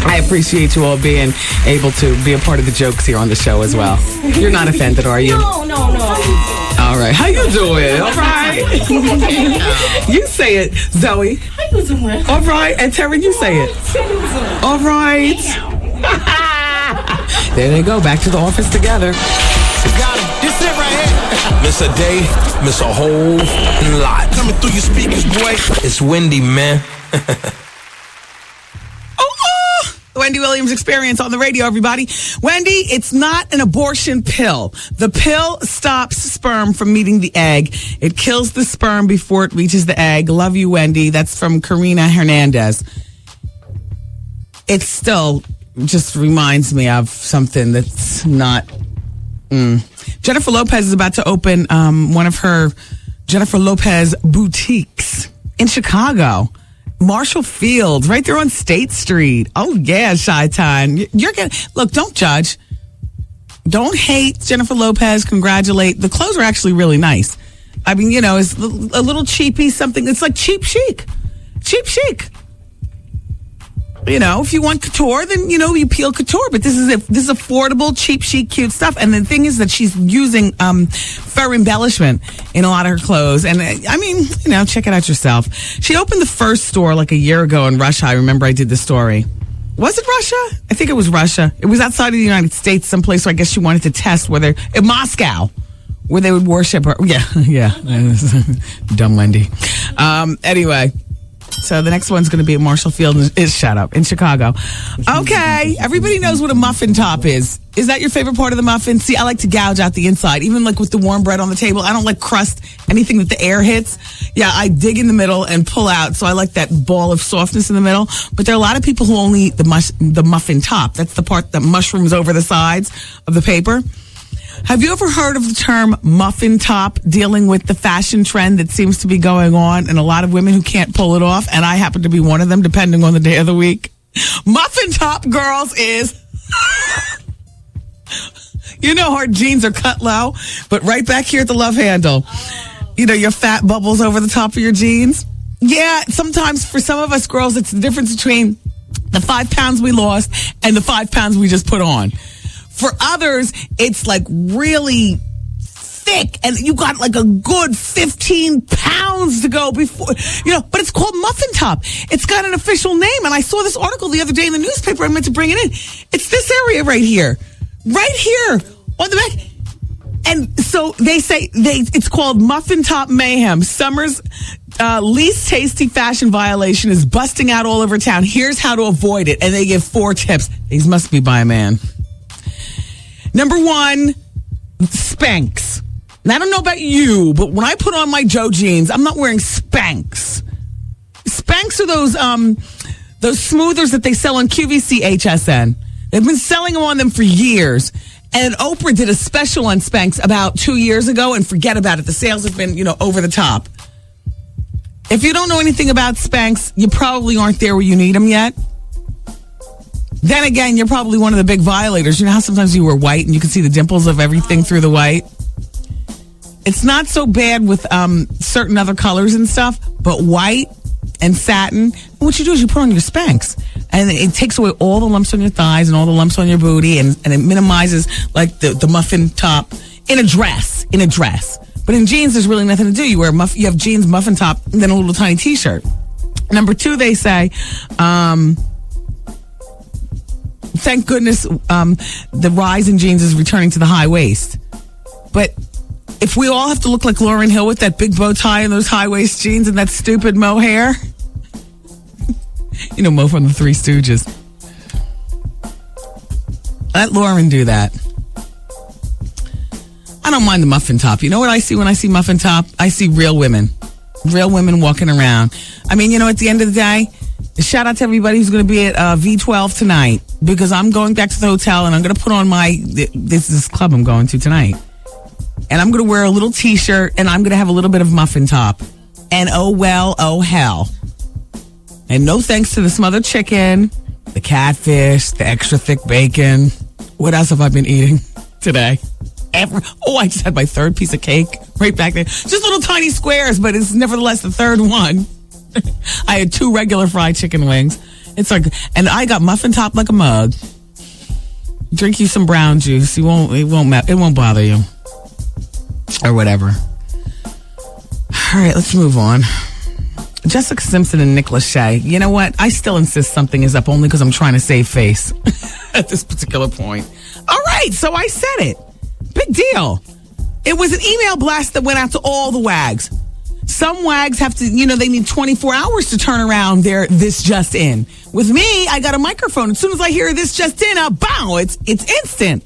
I appreciate you all being able to be a part of the jokes here on the show as well. You're not offended, are you? No. All right. How you doing? All right. You say it, Zoe. How you doing? All right. And Terry, you say it. All right. There they go. Back to the office together. Got him. This it right here. Miss a day, miss a whole lot. Coming through your speakers, boy. It's Wendy, man. The Wendy Williams Experience on the radio, everybody. Wendy, it's not an abortion pill. The pill stops sperm from meeting the egg. It kills the sperm before it reaches the egg. Love you, Wendy. That's from Karina Hernandez. It still just reminds me of something that's not... Jennifer Lopez is about to open one of her Jennifer Lopez boutiques in Chicago. Marshall Fields, right there on State Street. Oh, yeah, Chi-Town. You're gonna look, don't judge. Don't hate Jennifer Lopez. Congratulate. The clothes are actually really nice. I mean, you know, it's a little cheapy, something. It's like cheap chic. Cheap chic. You know, if you want couture, then, you know, you peel couture. But this is affordable, cheap, chic, cute stuff. And the thing is that she's using fur embellishment in a lot of her clothes. And, I mean, you know, check it out yourself. She opened the first store like a year ago in Russia. I remember I did the story. Was it Russia? I think it was Russia. It was outside of the United States, someplace where I guess she wanted to test whether... in Moscow, where they would worship her. Yeah. Dumb Wendy. Anyway... So the next one's going to be at Marshall Field in Chicago. Okay, everybody knows what a muffin top is. Is that your favorite part of the muffin? See, I like to gouge out the inside, even like with the warm bread on the table. I don't like crust, anything that the air hits. Yeah, I dig in the middle and pull out. So I like that ball of softness in the middle. But there are a lot of people who only eat the muffin top. That's the part that mushrooms over the sides of the paper. Have you ever heard of the term muffin top, dealing with the fashion trend that seems to be going on and a lot of women who can't pull it off? And I happen to be one of them, depending on the day of the week. Muffin top, girls, is... You know, our jeans are cut low, but right back here at the love handle, you know, your fat bubbles over the top of your jeans. Yeah, sometimes for some of us girls, it's the difference between the 5 pounds we lost and the 5 pounds we just put on. For others, it's like really thick and you got like a good 15 pounds to go before, you know, but it's called muffin top. It's got an official name. And I saw this article the other day in the newspaper. I meant to bring it in. It's this area right here on the back. And so they say it's called Muffin Top Mayhem. Summer's least tasty fashion violation is busting out all over town. Here's how to avoid it. And they give 4 tips. These must be by a man. Number 1, Spanx. And I don't know about you, but when I put on my Joe jeans, I'm not wearing Spanx. Spanx are those smoothers that they sell on QVC HSN. They've been selling them on them for years. And Oprah did a special on Spanx about 2 years ago, and forget about it. The sales have been, over the top. If you don't know anything about Spanx, you probably aren't there where you need them yet. Then again, you're probably one of the big violators. You know how sometimes you wear white and you can see the dimples of everything through the white? It's not so bad with certain other colors and stuff, but white and satin, what you do is you put on your Spanx. And it takes away all the lumps on your thighs and all the lumps on your booty, and it minimizes like the muffin top in a dress. But in jeans, there's really nothing to do. You have jeans, muffin top, and then a little tiny t-shirt. Number 2, they say, thank goodness the rise in jeans is returning to the high waist. But if we all have to look like Lauryn Hill with that big bow tie and those high waist jeans and that stupid Mo hair, you know, Mo from the Three Stooges. Let Lauren do that. I don't mind the muffin top. You know what I see when I see muffin top? I see real women. Real women walking around. I mean, at the end of the day, shout out to everybody who's going to be at V12 tonight, because I'm going back to the hotel and I'm going to put on this club I'm going to tonight. And I'm going to wear a little t-shirt and I'm going to have a little bit of muffin top. And oh hell. And no thanks to the smothered chicken, the catfish, the extra thick bacon. What else have I been eating today? I just had my 3rd piece of cake right back there. Just little tiny squares, but it's nevertheless the 3rd one. I had 2 regular fried chicken wings. It's like, and I got muffin top like a mug. Drink you some brown juice. It won't bother you. Or whatever. All right, let's move on. Jessica Simpson and Nick Lachey. You know what? I still insist something is up only because I'm trying to save face at this particular point. All right, so I said it. Big deal. It was an email blast that went out to all the wags. Some wags have to, they need 24 hours to turn around their this just in. With me, I got a microphone. As soon as I hear this just in, bow, it's instant.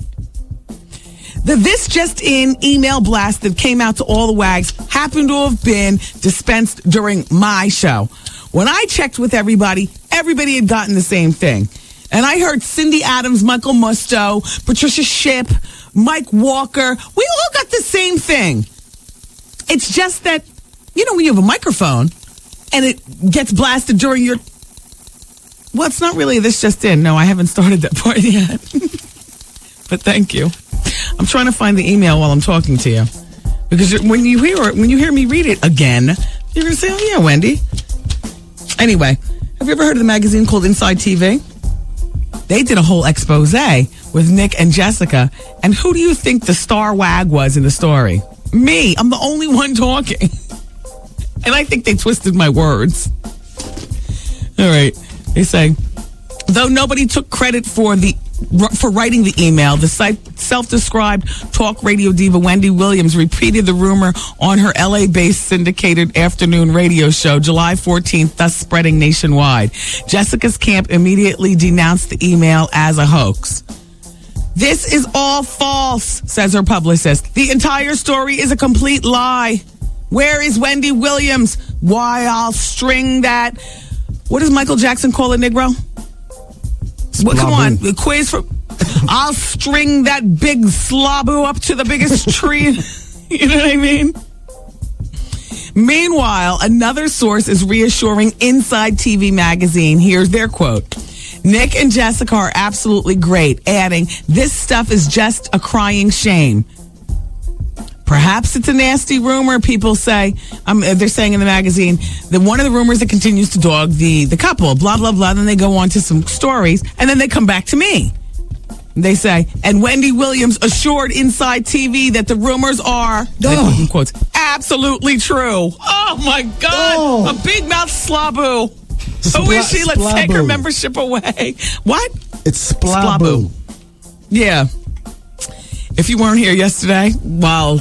The This Just In email blast that came out to all the wags happened to have been dispensed during my show. When I checked with everybody had gotten the same thing. And I heard Cindy Adams, Michael Musto, Patricia Shipp, Mike Walker. We all got the same thing. It's just that, when you have a microphone and it gets blasted during your... Well, it's not really This Just In. No, I haven't started that part yet. But thank you. I'm trying to find the email while I'm talking to you, because when you hear me read it again, you're going to say, "Oh yeah, Wendy." Anyway, have you ever heard of the magazine called Inside TV? They did a whole expose with Nick and Jessica, and who do you think the star wag was in the story? Me. I'm the only one talking, and I think they twisted my words. All right, they say, though nobody took credit for the for writing the email. The self-described talk radio diva Wendy Williams repeated the rumor on her LA-based syndicated afternoon radio show July 14th, thus spreading nationwide. Jessica's camp immediately denounced the email as a hoax. This is all false, says her publicist. The entire story is a complete lie. Where is Wendy Williams? Why, I'll string that. What does Michael Jackson call a Negro? Well, come on, the quiz for. I'll string that big sloboo up to the biggest tree. You know what I mean? Meanwhile, another source is reassuring Inside TV magazine. Here's their quote. Nick and Jessica are absolutely great, adding, this stuff is just a crying shame. Perhaps it's a nasty rumor, people say. They're saying in the magazine that one of the rumors that continues to dog the couple, blah, blah, blah. Then they go on to some stories, and then they come back to me. They say, and Wendy Williams assured Inside TV that the rumors are, they put in quotes, absolutely true. Oh, my God. A big mouth sloboo. Who is she? Let's take her membership away. What? It's Splaboo. Yeah. If you weren't here yesterday, while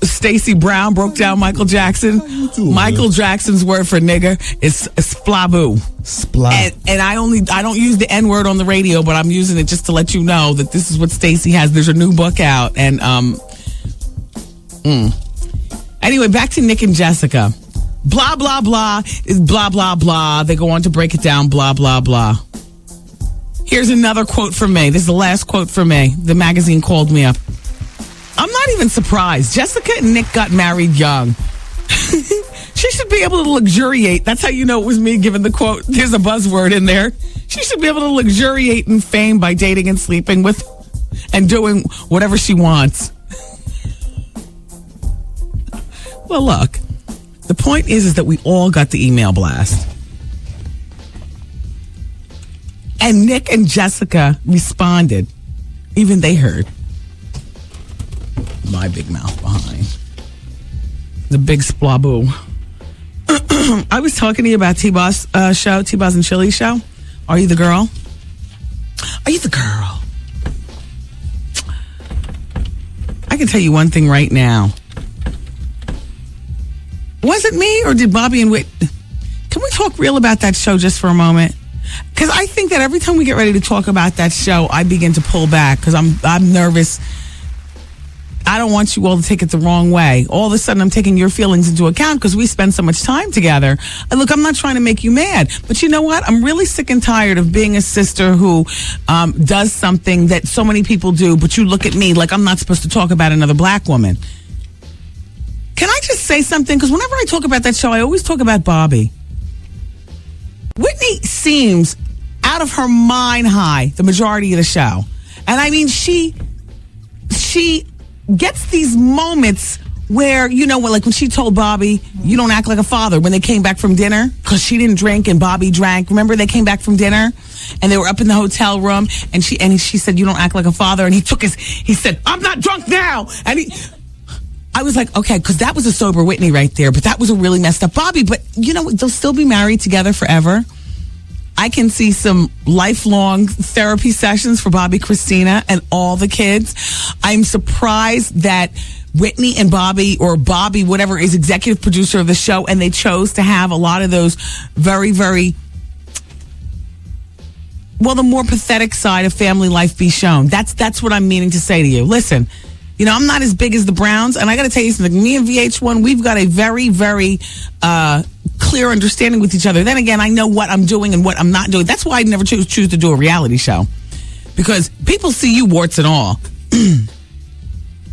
Stacey Brown broke down Michael Jackson, Michael Jackson's word for nigger is splaboo. And I don't use the N word on the radio, but I'm using it just to let you know that this is what Stacey has. There's a new book out, and anyway, back to Nick and Jessica. Blah, blah, blah is blah, blah, blah. They go on to break it down, blah, blah, blah. Here's another quote from me. This is the last quote from me. The magazine called me up. I'm not even surprised. Jessica and Nick got married young. She should be able to luxuriate. That's how you know it was me giving the quote. There's a buzzword in there. She should be able to luxuriate in fame by dating and sleeping with and doing whatever she wants. Well, look. The point is that we all got the email blast. And Nick and Jessica responded. Even they heard. My big mouth behind. The big splaboo. I was talking to you about T-Boss show, T-Boss and Chili show. Are you the girl? Are you the girl? I can tell you one thing right now. Was it me or did Bobby and Whit? Can we talk real about that show just for a moment? Because I think that every time we get ready to talk about that show, I begin to pull back because I'm nervous. I don't want you all to take it the wrong way. All of a sudden, I'm taking your feelings into account because we spend so much time together. And look, I'm not trying to make you mad, but you know what? I'm really sick and tired of being a sister who does something that so many people do, but you look at me like I'm not supposed to talk about another black woman. Can I just say something? Because whenever I talk about that show, I always talk about Bobby. Whitney seems out of her mind high the majority of the show. And I mean, she gets these moments where, you know, like when she told Bobby, you don't act like a father when they came back from dinner because she didn't drink and Bobby drank. Remember they came back from dinner and they were up in the hotel room and she said, you don't act like a father. And he said, I'm not drunk now. And I was like, okay, because that was a sober Whitney right there, but that was a really messed up Bobby. But, you know, they'll still be married together forever. I can see some lifelong therapy sessions for Bobby, Christina, and all the kids. I'm surprised that Whitney and Bobby, or Bobby, whatever, is executive producer of the show, and they chose to have a lot of those very, very, well, the more pathetic side of family life be shown. That's what I'm meaning to say to you. Listen. You know, I'm not as big as the Browns, and I got to tell you something. Me and VH1, we've got a very, very clear understanding with each other. Then again, I know what I'm doing and what I'm not doing. That's why I never choose to do a reality show. Because people see you warts and all.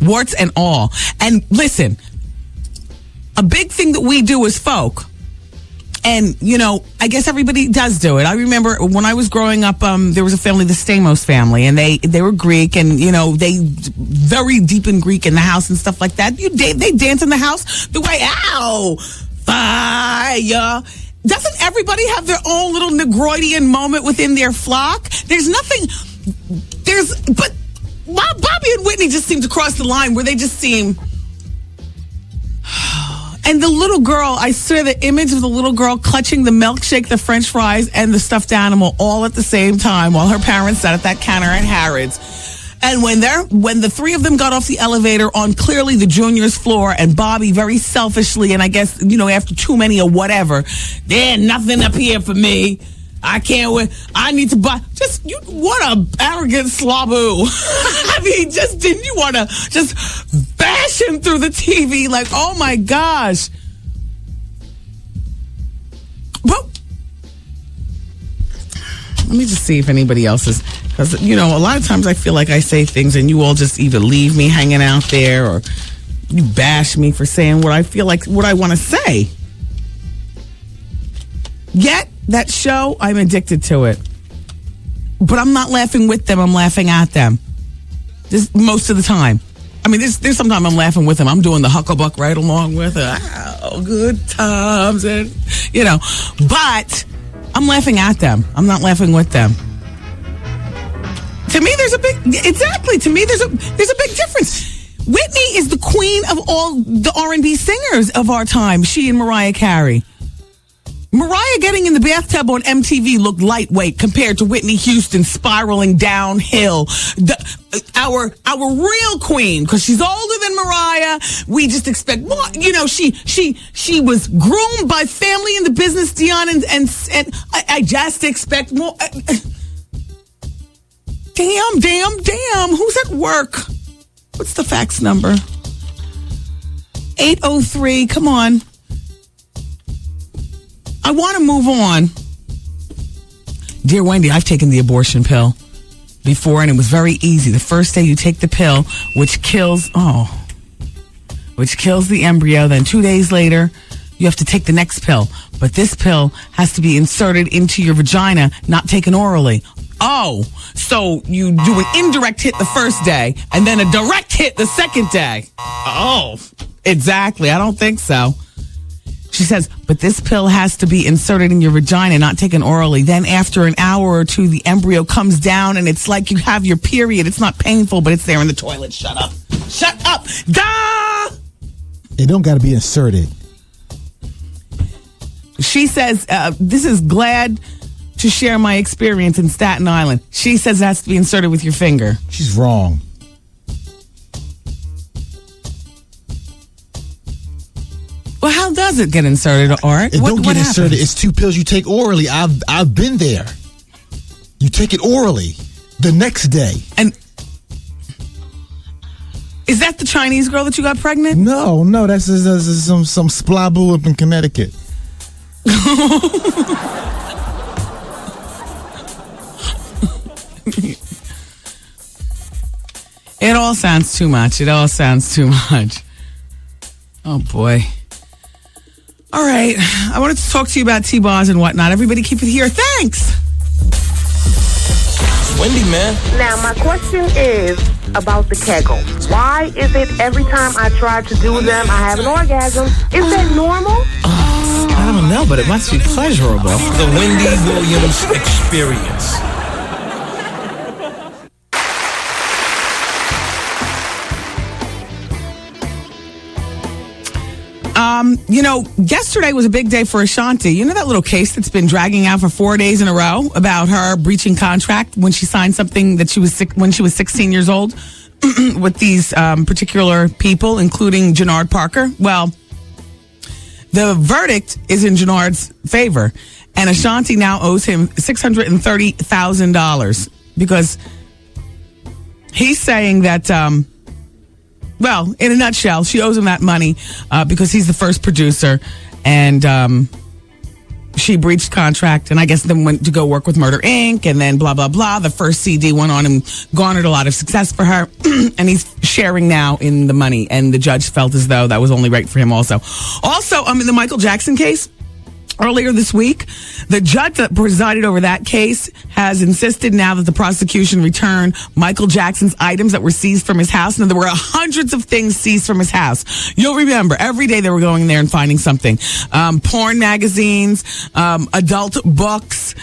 Warts and all. And listen, a big thing that we do as folk, and, you know, I guess everybody does do it. I remember when I was growing up, there was a family, the Stamos family, and they were Greek, and, you know, they very deep in Greek in the house and stuff like that. They dance in the house the way, ow, fire. Doesn't everybody have their own little Negroidian moment within their flock? But Bobby and Whitney just seem to cross the line where they just seem... And the little girl, I swear, the image of the little girl clutching the milkshake, the French fries, and the stuffed animal all at the same time while her parents sat at that counter at Harrods. And when the three of them got off the elevator on clearly the junior's floor, and Bobby very selfishly, and I guess, after too many or whatever, there's nothing up here for me. I can't wait. I need to buy. What a arrogant sloboo. I mean, didn't you want to just bash him through the TV? Like, oh my gosh. But let me just see if anybody else is, because, a lot of times I feel like I say things and you all just either leave me hanging out there or you bash me for saying what I feel like, what I want to say. Yet, that show, I'm addicted to it. But I'm not laughing with them, I'm laughing at them. Most of the time. I mean, there's sometimes I'm laughing with them. I'm doing the hucklebuck right along with it. Oh, good times. And, but I'm laughing at them. I'm not laughing with them. To me, there's a big difference. Whitney is the queen of all the R&B singers of our time. She and Mariah Carey. Mariah getting in the bathtub on MTV looked lightweight compared to Whitney Houston spiraling downhill. Our real queen, because she's older than Mariah. We just expect more. She was groomed by family in the business, Dion, and I just expect more. Damn. Who's at work? What's the fax number? 803. Come on. I want to move on. Dear Wendy, I've taken the abortion pill before, and it was very easy. The first day you take the pill, which kills the embryo. Then 2 days later, you have to take the next pill. But this pill has to be inserted into your vagina, not taken orally. Oh, so you do an indirect hit the first day and then a direct hit the second day. Oh, exactly. I don't think so. She says, but this pill has to be inserted in your vagina, not taken orally. Then after an hour or two, the embryo comes down and it's like you have your period. It's not painful, but it's there in the toilet. Shut up. Da! It don't got to be inserted. She says, this is glad to share my experience in Staten Island. She says it has to be inserted with your finger. She's wrong. Well, how does it get inserted, Art? It don't get inserted. It's 2 pills you take orally. I've been there. You take it orally the next day. And is that the Chinese girl that you got pregnant? No, that's some splaboo up in Connecticut. It all sounds too much. Oh, boy. All right. I wanted to talk to you about T-bars and whatnot. Everybody keep it here. Thanks. It's Wendy, man. Now, my question is about the Kegels. Why is it every time I try to do them, I have an orgasm? Is that normal? I don't know, but it must be pleasurable. The Wendy Williams Experience. Yesterday was a big day for Ashanti. You know that little case that's been dragging out for 4 days in a row about her breaching contract when she signed something that when she was 16 years old with these particular people, including Jannard Parker? Well, the verdict is in Jannard's favor, and Ashanti now owes him $630,000 because he's saying that... Well, in a nutshell, she owes him that money because he's the first producer, and she breached contract, and I guess then went to go work with Murder Inc., and then blah, blah, blah. The first CD went on and garnered a lot of success for her, and he's sharing now in the money, and the judge felt as though that was only right for him also. Also, in the Michael Jackson case, earlier this week, the judge that presided over that case has insisted now that the prosecution return Michael Jackson's items that were seized from his house. And there were hundreds of things seized from his house. You'll remember, every day they were going there and finding something. Porn magazines, adult books,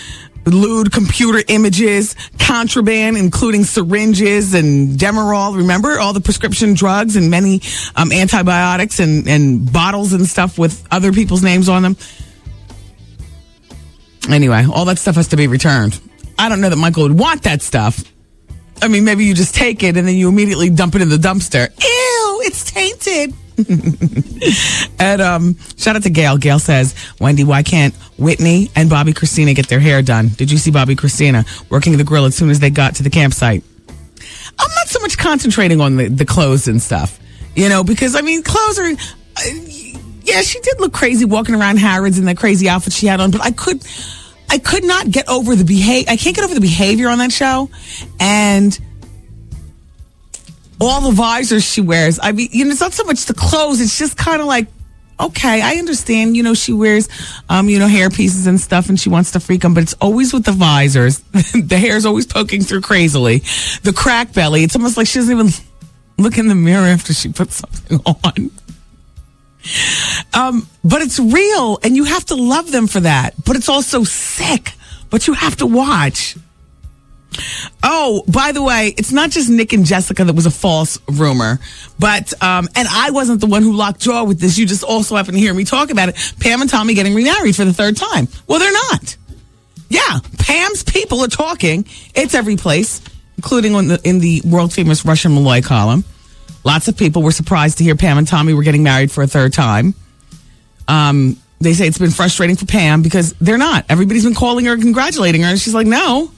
lewd computer images, contraband, including syringes and Demerol. Remember all the prescription drugs and many antibiotics and bottles and stuff with other people's names on them. Anyway, all that stuff has to be returned. I don't know that Michael would want that stuff. I mean, maybe you just take it and then you immediately dump it in the dumpster. Ew, it's tainted. And shout out to Gail. Gail says, Wendy, why can't Whitney and Bobby Christina get their hair done? Did you see Bobby Christina working the grill as soon as they got to the campsite? I'm not so much concentrating on the clothes and stuff, because, I mean, clothes are... yeah, she did look crazy walking around Harrods in that crazy outfit she had on, but I could not get over the behavior. I can't get over the behavior on that show. And all the visors she wears. I mean, it's not so much the clothes. It's just kind of like, okay, I understand. She wears, hair pieces and stuff and she wants to freak them, but it's always with the visors. The hair's always poking through crazily. The crack belly. It's almost like she doesn't even look in the mirror after she puts something on. But it's real and you have to love them for that. But it's also sick, but you have to watch. Oh, by the way, it's not just Nick and Jessica that was a false rumor, but, and I wasn't the one who locked jaw with this. You just also happen to hear me talk about it. Pam and Tommy getting remarried for the third time. Well, they're not. Yeah. Pam's people are talking. It's every place, including in the world famous Russian Malloy column. Lots of people were surprised to hear Pam and Tommy were getting married for a third time. They say it's been frustrating for Pam because they're not. Everybody's been calling her and congratulating her. And she's like, no.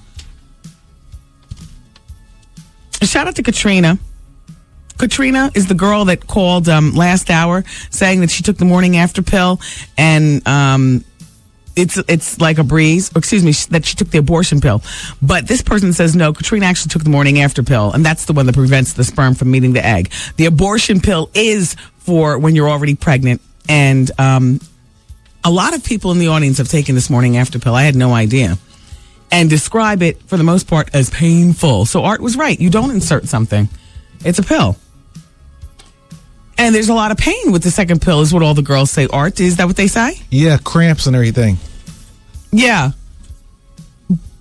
Shout out to Katrina. Katrina is the girl that called last hour saying that she took the morning after pill and it's like a breeze. Or excuse me, that she took the abortion pill. But this person says no, Katrina actually took the morning after pill, and that's the one that prevents the sperm from meeting the egg. The abortion pill is for when you're already pregnant, and a lot of people in the audience have taken this morning after pill. I had no idea. And describe it, for the most part, as painful. So Art was right. You don't insert something. It's a pill. And there's a lot of pain with the second pill, is what all the girls say. Art, is that what they say? Yeah, cramps and everything. Yeah.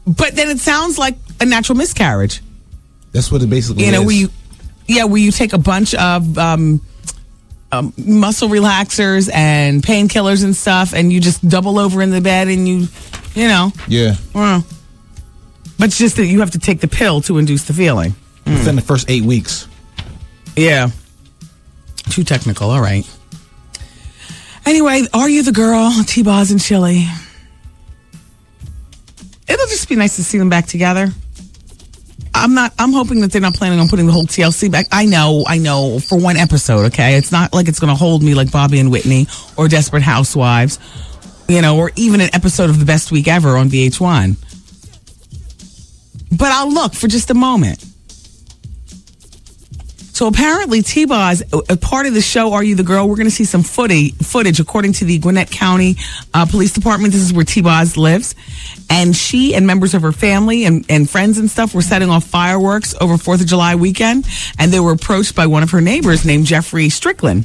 But then it sounds like a natural miscarriage. That's what it basically is. Where you take a bunch of muscle relaxers and painkillers and stuff, and you just double over in the bed and you know. Yeah. Well, but it's just that you have to take the pill to induce the feeling. Within the first 8 weeks. Yeah. Too technical. All right. Anyway, Are You the Girl? T-Boz and Chili. It'll just be nice to see them back together. I'm hoping that they're not planning on putting the whole TLC back. I know, for one episode, okay? It's not like it's going to hold me like Bobby and Whitney or Desperate Housewives, or even an episode of The Best Week Ever on VH1. But I'll look for just a moment. So apparently T-Boz, a part of the show, Are You the Girl? We're going to see some footage, according to the Gwinnett County Police Department. This is where T-Boz lives. And she and members of her family and friends and stuff were setting off fireworks over 4th of July weekend. And they were approached by one of her neighbors named Jeffrey Strickland.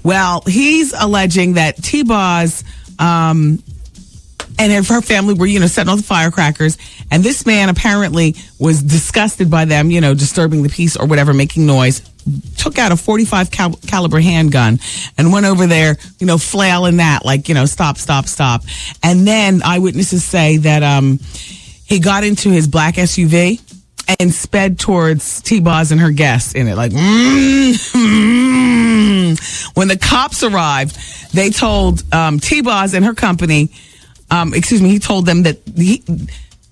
Well, he's alleging that T-Boz and her family were, setting off the firecrackers. And this man apparently was disgusted by them, disturbing the peace or whatever, making noise. Took out a .45 caliber handgun and went over there, flailing that, like, stop, stop, stop. And then eyewitnesses say that he got into his black SUV and sped towards T-Boz and her guests in it, like, When the cops arrived, they told T-Boz and her company, he told them that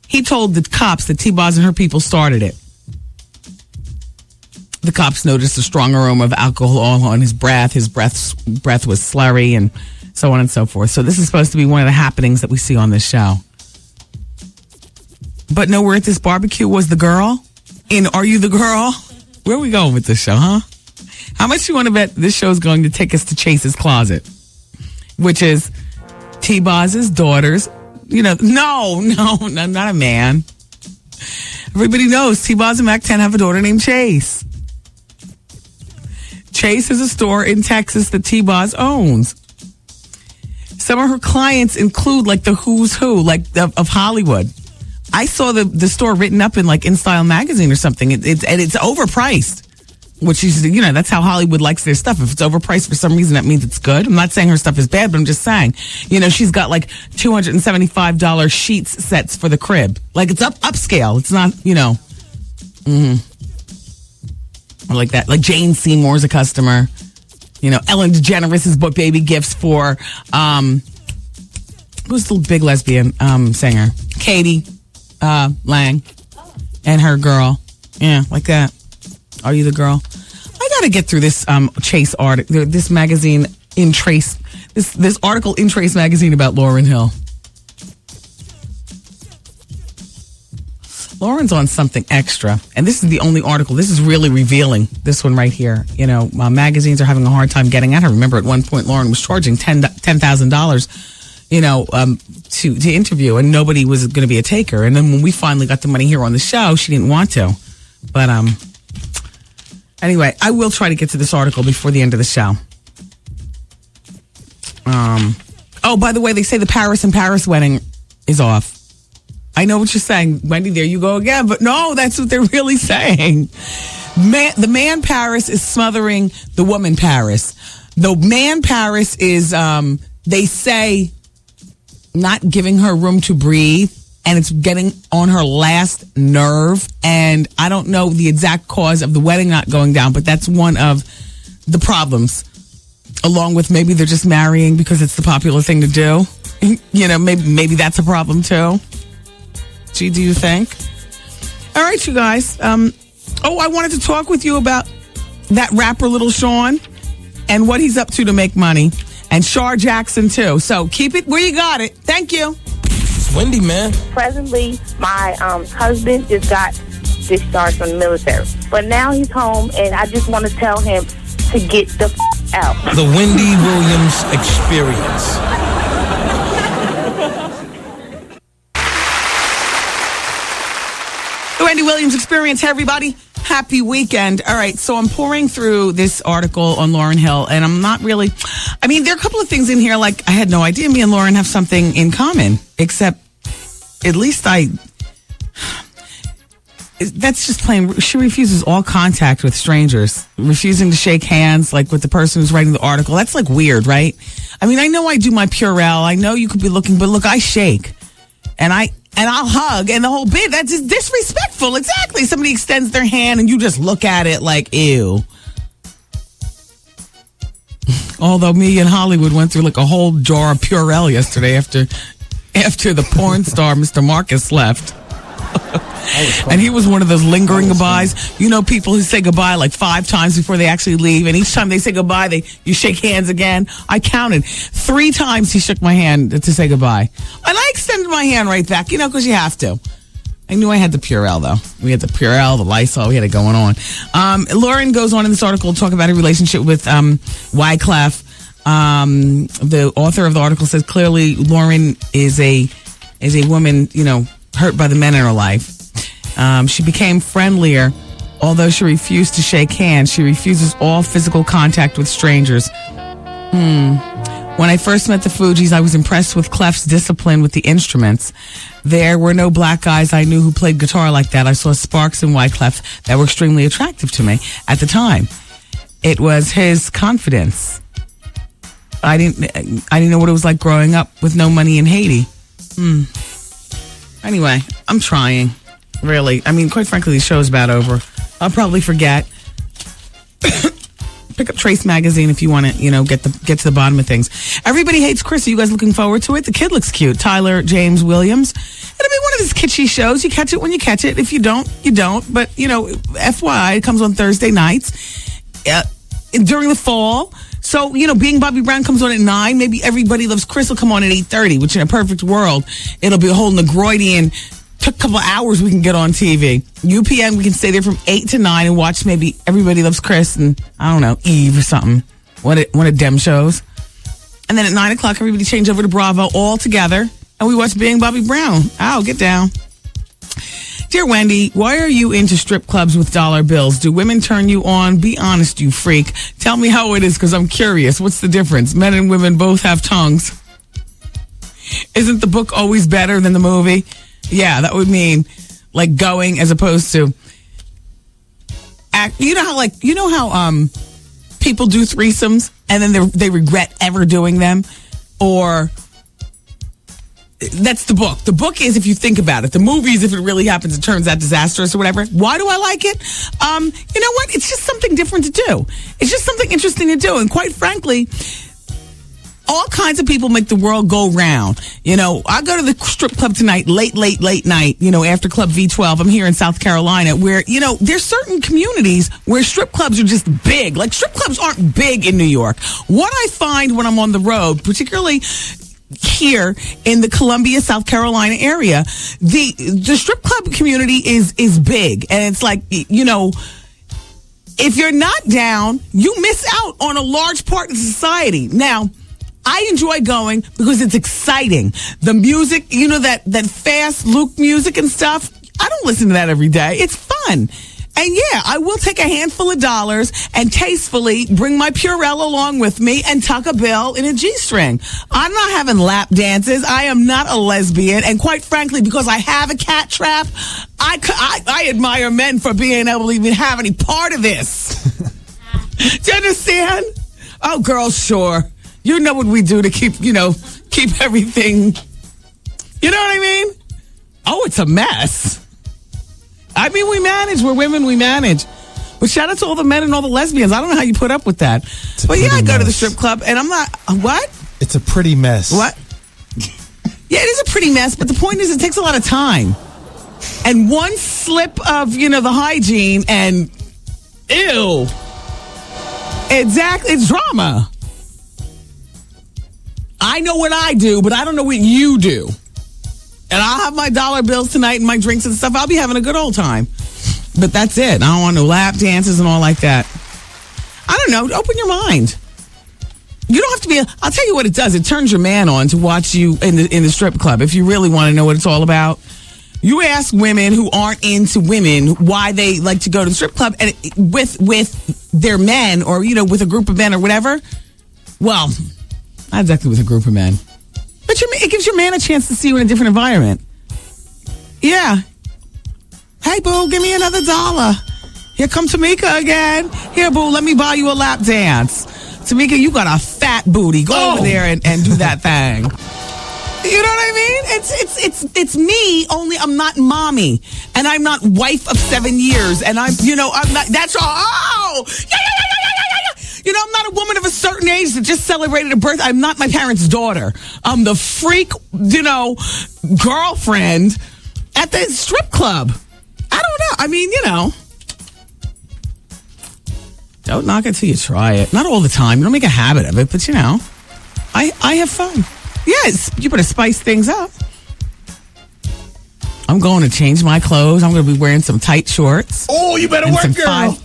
he told the cops that T-Boz and her people started it. The cops noticed a strong aroma of alcohol on his breath. His breath was slurry and so on and so forth. So this is supposed to be one of the happenings that we see on this show. But nowhere at this barbecue was the girl in Are You the Girl? Where are we going with this show, huh? How much you want to bet this show is going to take us to Chase's closet? Which is T-Boz's daughter's, no, not a man. Everybody knows T-Boz and Mac 10 have a daughter named Chase. Chase is a store in Texas that T-Boz owns. Some of her clients include like the who's who, like of Hollywood. I saw the store written up in like InStyle magazine or something. It's overpriced. Which is, that's how Hollywood likes their stuff. If it's overpriced for some reason, that means it's good. I'm not saying her stuff is bad, but I'm just saying, she's got like $275 sheets sets for the crib. Like it's upscale. It's not, I like that. Like Jane Seymour's a customer. Ellen DeGeneres has bought baby gifts for, who's the big lesbian singer? Katie Lang and her girl. Yeah, like that. Are you the girl? I got to get through this Chase article, this magazine in Trace, this article in Trace magazine about Lauryn Hill. Lauren's on something extra, and this is the only article. This is really revealing. This one right here. Magazines are having a hard time getting at her. Remember, at one point, Lauren was charging $10,000, to interview, and nobody was going to be a taker. And then when we finally got the money here on the show, she didn't want to. But anyway, I will try to get to this article before the end of the show. Oh, by the way, they say the Paris wedding is off. I know what you're saying, Wendy. There you go again. But no, that's what they're really saying. The man Paris is smothering the woman Paris. The man Paris is, they say, not giving her room to breathe. And it's getting on her last nerve. And I don't know the exact cause of the wedding not going down, but that's one of the problems. Along with maybe they're just marrying because it's the popular thing to do. Maybe that's a problem too. Gee, do you think? All right, you guys. I wanted to talk with you about that rapper Little Sean and what he's up to make money. And Shar Jackson too. So keep it where you got it. Thank you. Wendy, man. Presently, my husband just got discharged from the military. But now he's home, and I just want to tell him to get the out. The Wendy Williams Experience. The Wendy Williams Experience. Hey, everybody. Happy weekend. All right, so I'm pouring through this article on Lauryn Hill, and I'm not really... there are a couple of things in here, like I had no idea me and Lauren have something in common, except at least that's just plain... She refuses all contact with strangers, refusing to shake hands, like with the person who's writing the article. That's like weird, right? I know I do my Purell. I know you could be looking, but look, I shake. And I'll hug, and the whole bit, that's just disrespectful. Exactly. Somebody extends their hand, and you just look at it like, ew. Although me and Hollywood went through like a whole jar of Purell yesterday after the porn star, Mr. Marcus, left. And he was one of those lingering goodbyes. People who say goodbye like 5 times before they actually leave. And each time they say goodbye, you shake hands again. I counted 3 times he shook my hand to say goodbye. And I extended my hand right back, because you have to. I knew I had the Purell, though. We had the Purell, the Lysol. We had it going on. Lauren goes on in this article to talk about her relationship with Wyclef. The author of the article says clearly Lauren is a woman, hurt by the men in her life. She became friendlier, although she refused to shake hands. She refuses all physical contact with strangers. When I first met the Fugees, I was impressed with Clef's discipline with the instruments. There were no black guys I knew who played guitar like that. I saw sparks in Wyclef that were extremely attractive to me at the time. It was his confidence. I didn't know what it was like growing up with no money in Haiti. Anyway, I'm trying. Really. Quite frankly, the show's about over. I'll probably forget. Pick up Trace magazine if you want to, get to the bottom of things. Everybody hates Chris. Are you guys looking forward to it? The kid looks cute. Tyler James Williams. It'll be one of these kitschy shows. You catch it when you catch it. If you don't, you don't. But, FYI, it comes on Thursday nights during the fall. So, Being Bobby Brown comes on at 9. Maybe Everybody Loves Chris will come on at 8:30, which in a perfect world, it'll be a whole Negroidian. Took a couple of hours we can get on TV. UPN, we can stay there from 8 to 9 and watch maybe Everybody Loves Chris and, I don't know, Eve or something. One of dem shows. And then at 9 o'clock, everybody change over to Bravo all together, and we watch Being Bobby Brown. Ow, get down. Dear Wendy, why are you into strip clubs with dollar bills? Do women turn you on? Be honest, you freak. Tell me how it is, because I'm curious. What's the difference? Men and women both have tongues. Isn't the book always better than the movie? Yeah, that would mean like going as opposed to act. You know how people do threesomes and then they regret ever doing them, or that's the book. The book is if you think about it. The movies, if it really happens, it turns out disastrous or whatever. Why do I like it? You know what? It's just something different to do. It's just something interesting to do. And quite frankly, all kinds of people make the world go round. You know, I go to the strip club tonight, late night, you know, after Club V12. I'm here in South Carolina where, you know, there's certain communities where strip clubs are just big. Like, strip clubs aren't big in New York. What I find when I'm on the road, particularly here in the Columbia, South Carolina area, the strip club community is big. And it's like, you know, if you're not down, you miss out on a large part of society. Now, I enjoy going because it's exciting. The music, you know, that fast Luke music and stuff, I don't listen to that every day. It's fun. And yeah, I will take a handful of dollars and tastefully bring my Purell along with me and tuck a bill in a G-string. I'm not having lap dances. I am not a lesbian. And quite frankly, because I have a cat trap, I admire men for being able to even have any part of this. Do you understand? Oh, girls, sure. You know what we do to keep everything. You know what I mean? Oh, it's a mess. I mean, we manage. We're women. We manage. But shout out to all the men and all the lesbians. I don't know how you put up with that. But yeah, I go to the strip club and I'm not. What? It's a pretty mess. What? Yeah, it is a pretty mess. But the point is, it takes a lot of time. And one slip of, you know, the hygiene and ew. Exactly. It's drama. I know what I do, but I don't know what you do. And I'll have my dollar bills tonight and my drinks and stuff. I'll be having a good old time. But that's it. I don't want no lap dances and all like that. I don't know. Open your mind. You don't have to be. I'll tell you what it does. It turns your man on to watch you in the strip club. If you really want to know what it's all about, you ask women who aren't into women why they like to go to the strip club and with their men, or, you know, with a group of men or whatever. Well, not exactly with a group of men. But it gives your man a chance to see you in a different environment. Yeah. Hey, boo, give me another $1. Here come Tamika again. Here, boo, let me buy you a lap dance. Tamika, you got a fat booty. Go over there and do that thing. You know what I mean? It's me, only I'm not mommy. And I'm not wife of 7 years. And I'm not, that's all. Oh! Yeah. You know, I'm not a woman of a certain age that just celebrated a birthday. I'm not my parents' daughter. I'm the freak, you know, girlfriend at the strip club. I don't know. I mean, you know, don't knock it till you try it. Not all the time. You don't make a habit of it, but, you know, I have fun. Yes, you better spice things up. I'm going to change my clothes. I'm going to be wearing some tight shorts. Oh, you better work, girl.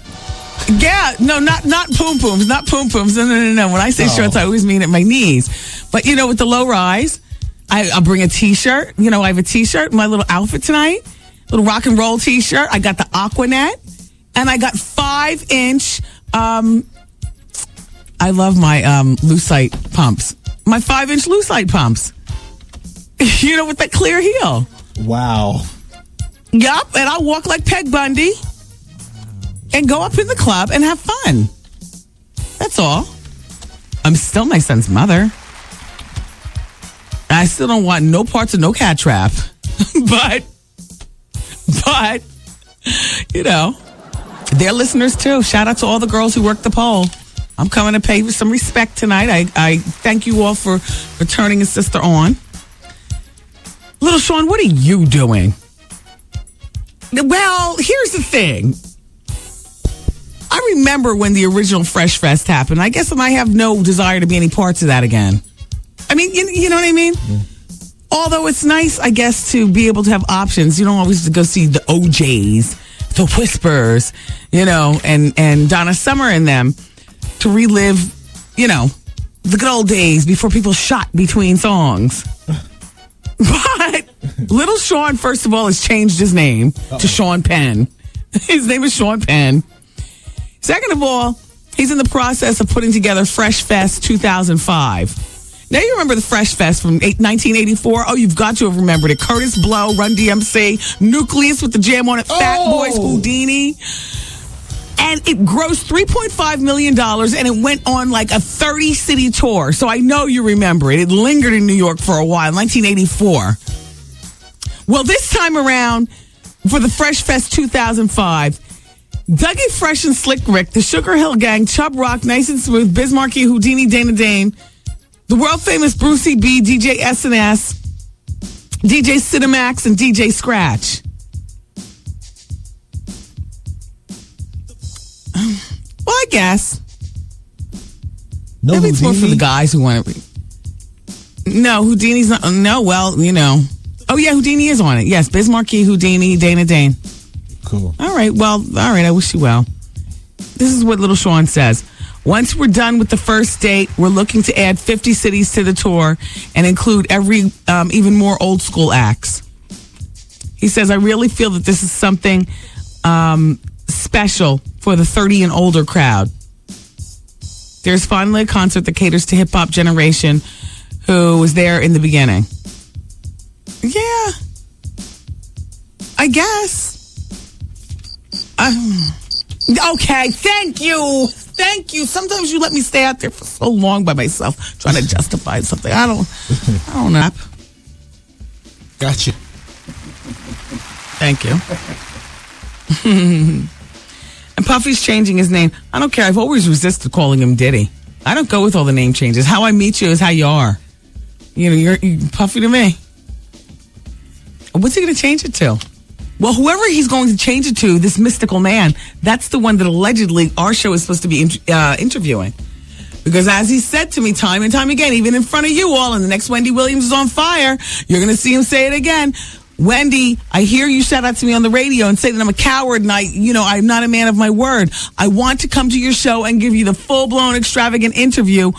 Yeah, no, not poom pooms, not poom pooms. No. When I say shorts, I always mean at my knees. But, you know, with the low rise, I'll bring a T-shirt. You know, I have a T-shirt, my little outfit tonight, little rock and roll T-shirt. I got the Aquanet, and I got 5-inch. I love my Lucite pumps. My 5-inch Lucite pumps. You know, with that clear heel. Wow. Yup, and I'll walk like Peg Bundy. And go up in the club and have fun. That's all. I'm still my son's mother. I still don't want no parts of no cat trap. But, you know, they're listeners too. Shout out to all the girls who work the pole. I'm coming to pay you some respect tonight. I thank you all for turning a sister on. Little Sean, what are you doing? Well, here's the thing. I remember when the original Fresh Fest happened. I guess I have no desire to be any parts of that again. I mean, you know what I mean? Yeah. Although it's nice, I guess, to be able to have options. You don't always have to go see the OJs, the Whispers, you know, and Donna Summer and them to relive, you know, the good old days before people shot between songs. But Little Sean, first of all, has changed his name to Sean Penn. His name is Sean Penn. Second of all, he's in the process of putting together Fresh Fest 2005. Now you remember the Fresh Fest from 1984? Oh, you've got to have remembered it. Curtis Blow, Run DMC, Nucleus with the jam on it, Fat Boys, Houdini. And it grossed $3.5 million, and it went on like a 30-city tour. So I know you remember it. It lingered in New York for a while, 1984. Well, this time around, for the Fresh Fest 2005, Dougie Fresh and Slick Rick, the Sugar Hill Gang, Chub Rock, Nice and Smooth, Biz Markie, Houdini, Dana Dane, the world-famous Brucey B, DJ S&S, DJ Cinemax, and DJ Scratch. Well, I guess. No, maybe it's more for the guys who want to. No, Houdini's not. No, well, you know. Oh, yeah, Houdini is on it. Yes, Biz Markie, Houdini, Dana Dane. Cool. All right, well, all right, I wish you well. This is what Little Sean says. Once we're done with the first date, we're looking to add 50 cities to the tour and include every even more old school acts. He says, I really feel that this is something special for the 30 and older crowd. There's finally a concert that caters to hip hop generation who was there in the beginning. Yeah, I guess. Okay, thank you. Sometimes you let me stay out there for so long by myself trying to justify something. I don't know. Gotcha. Thank you. And Puffy's changing his name. I don't care. I've always resisted calling him Diddy. I don't go with all the name changes. How I meet you is how you are. You know, you're Puffy to me. What's he going to change it to? Well, whoever he's going to change it to, this mystical man, that's the one that allegedly our show is supposed to be interviewing. Because as he said to me time and time again, even in front of you all, and the next Wendy Williams is on fire, you're going to see him say it again. Wendy, I hear you shout out to me on the radio and say that I'm a coward and I'm not a man of my word. I want to come to your show and give you the full-blown extravagant interview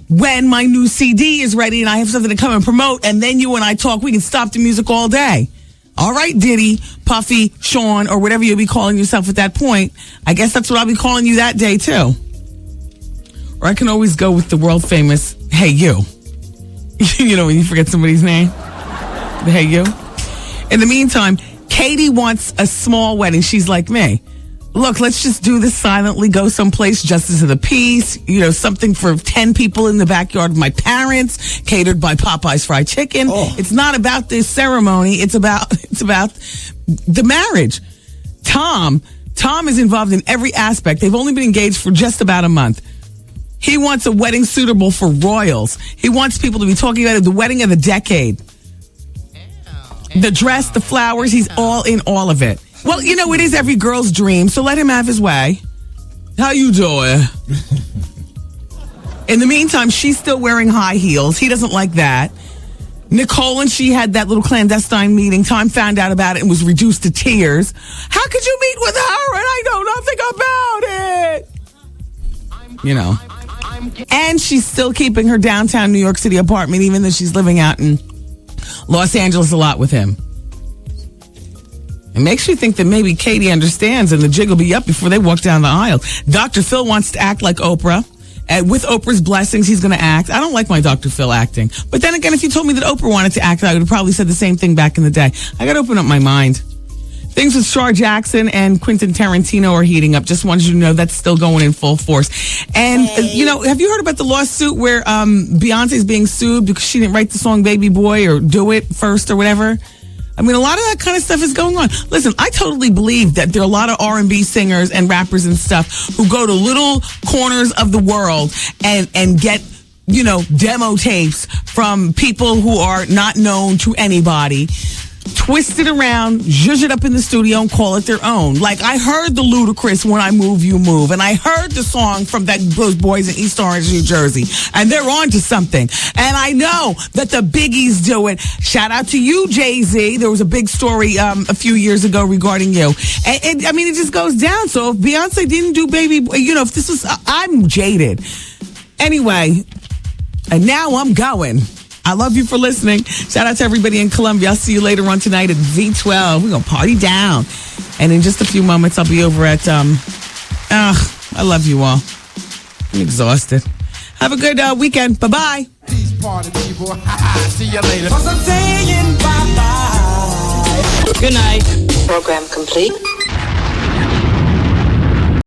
when my new CD is ready and I have something to come and promote, and then you and I talk. We can stop the music all day. All right, Diddy, Puffy, Sean, or whatever you'll be calling yourself at that point. I guess that's what I'll be calling you that day, too. Or I can always go with the world-famous, hey, you. You know when you forget somebody's name? The hey, you. In the meantime, Katie wants a small wedding. She's like me. Look, let's just do this silently, go someplace, justice of the peace, something for 10 people in the backyard of my parents, catered by Popeye's Fried Chicken. Oh. It's not about this ceremony. It's about the marriage. Tom is involved in every aspect. They've only been engaged for just about a month. He wants a wedding suitable for royals. He wants people to be talking about it, the wedding of the decade. The dress, the flowers, he's all in all of it. Well, it is every girl's dream, so let him have his way. How you doing? In the meantime, she's still wearing high heels. He doesn't like that. Nicole and she had that little clandestine meeting. Tom found out about it and was reduced to tears. How could you meet with her and I know nothing about it? And she's still keeping her downtown New York City apartment, even though she's living out in Los Angeles a lot with him. It makes you think that maybe Katie understands and the jig will be up before they walk down the aisle. Dr. Phil wants to act like Oprah. And with Oprah's blessings, he's going to act. I don't like my Dr. Phil acting. But then again, if you told me that Oprah wanted to act, I would have probably said the same thing back in the day. I got to open up my mind. Things with Shar Jackson and Quentin Tarantino are heating up. Just wanted you to know that's still going in full force. And, have you heard about the lawsuit where Beyonce's being sued because she didn't write the song Baby Boy or Do It First or whatever? I mean, a lot of that kind of stuff is going on. Listen, I totally believe that there are a lot of R&B singers and rappers and stuff who go to little corners of the world and get, demo tapes from people who are not known to anybody, twist it around, zhuzh it up in the studio and call it their own. Like, I heard the Ludacris When I Move, You Move, and I heard the song from those boys in East Orange, New Jersey, and they're on to something. And I know that the biggies do it. Shout out to you, Jay-Z. There was a big story a few years ago regarding you. And it just goes down. So if Beyonce didn't do Baby Boy, if this was, I'm jaded. Anyway, and now I'm going. I love you for listening. Shout out to everybody in Columbia. I'll see you later on tonight at V12. We're going to party down. And in just a few moments, I'll be over at, I love you all. I'm exhausted. Have a good weekend. Bye-bye. party, people. See you later. 'Cause I'm saying bye-bye. Good night. Program complete.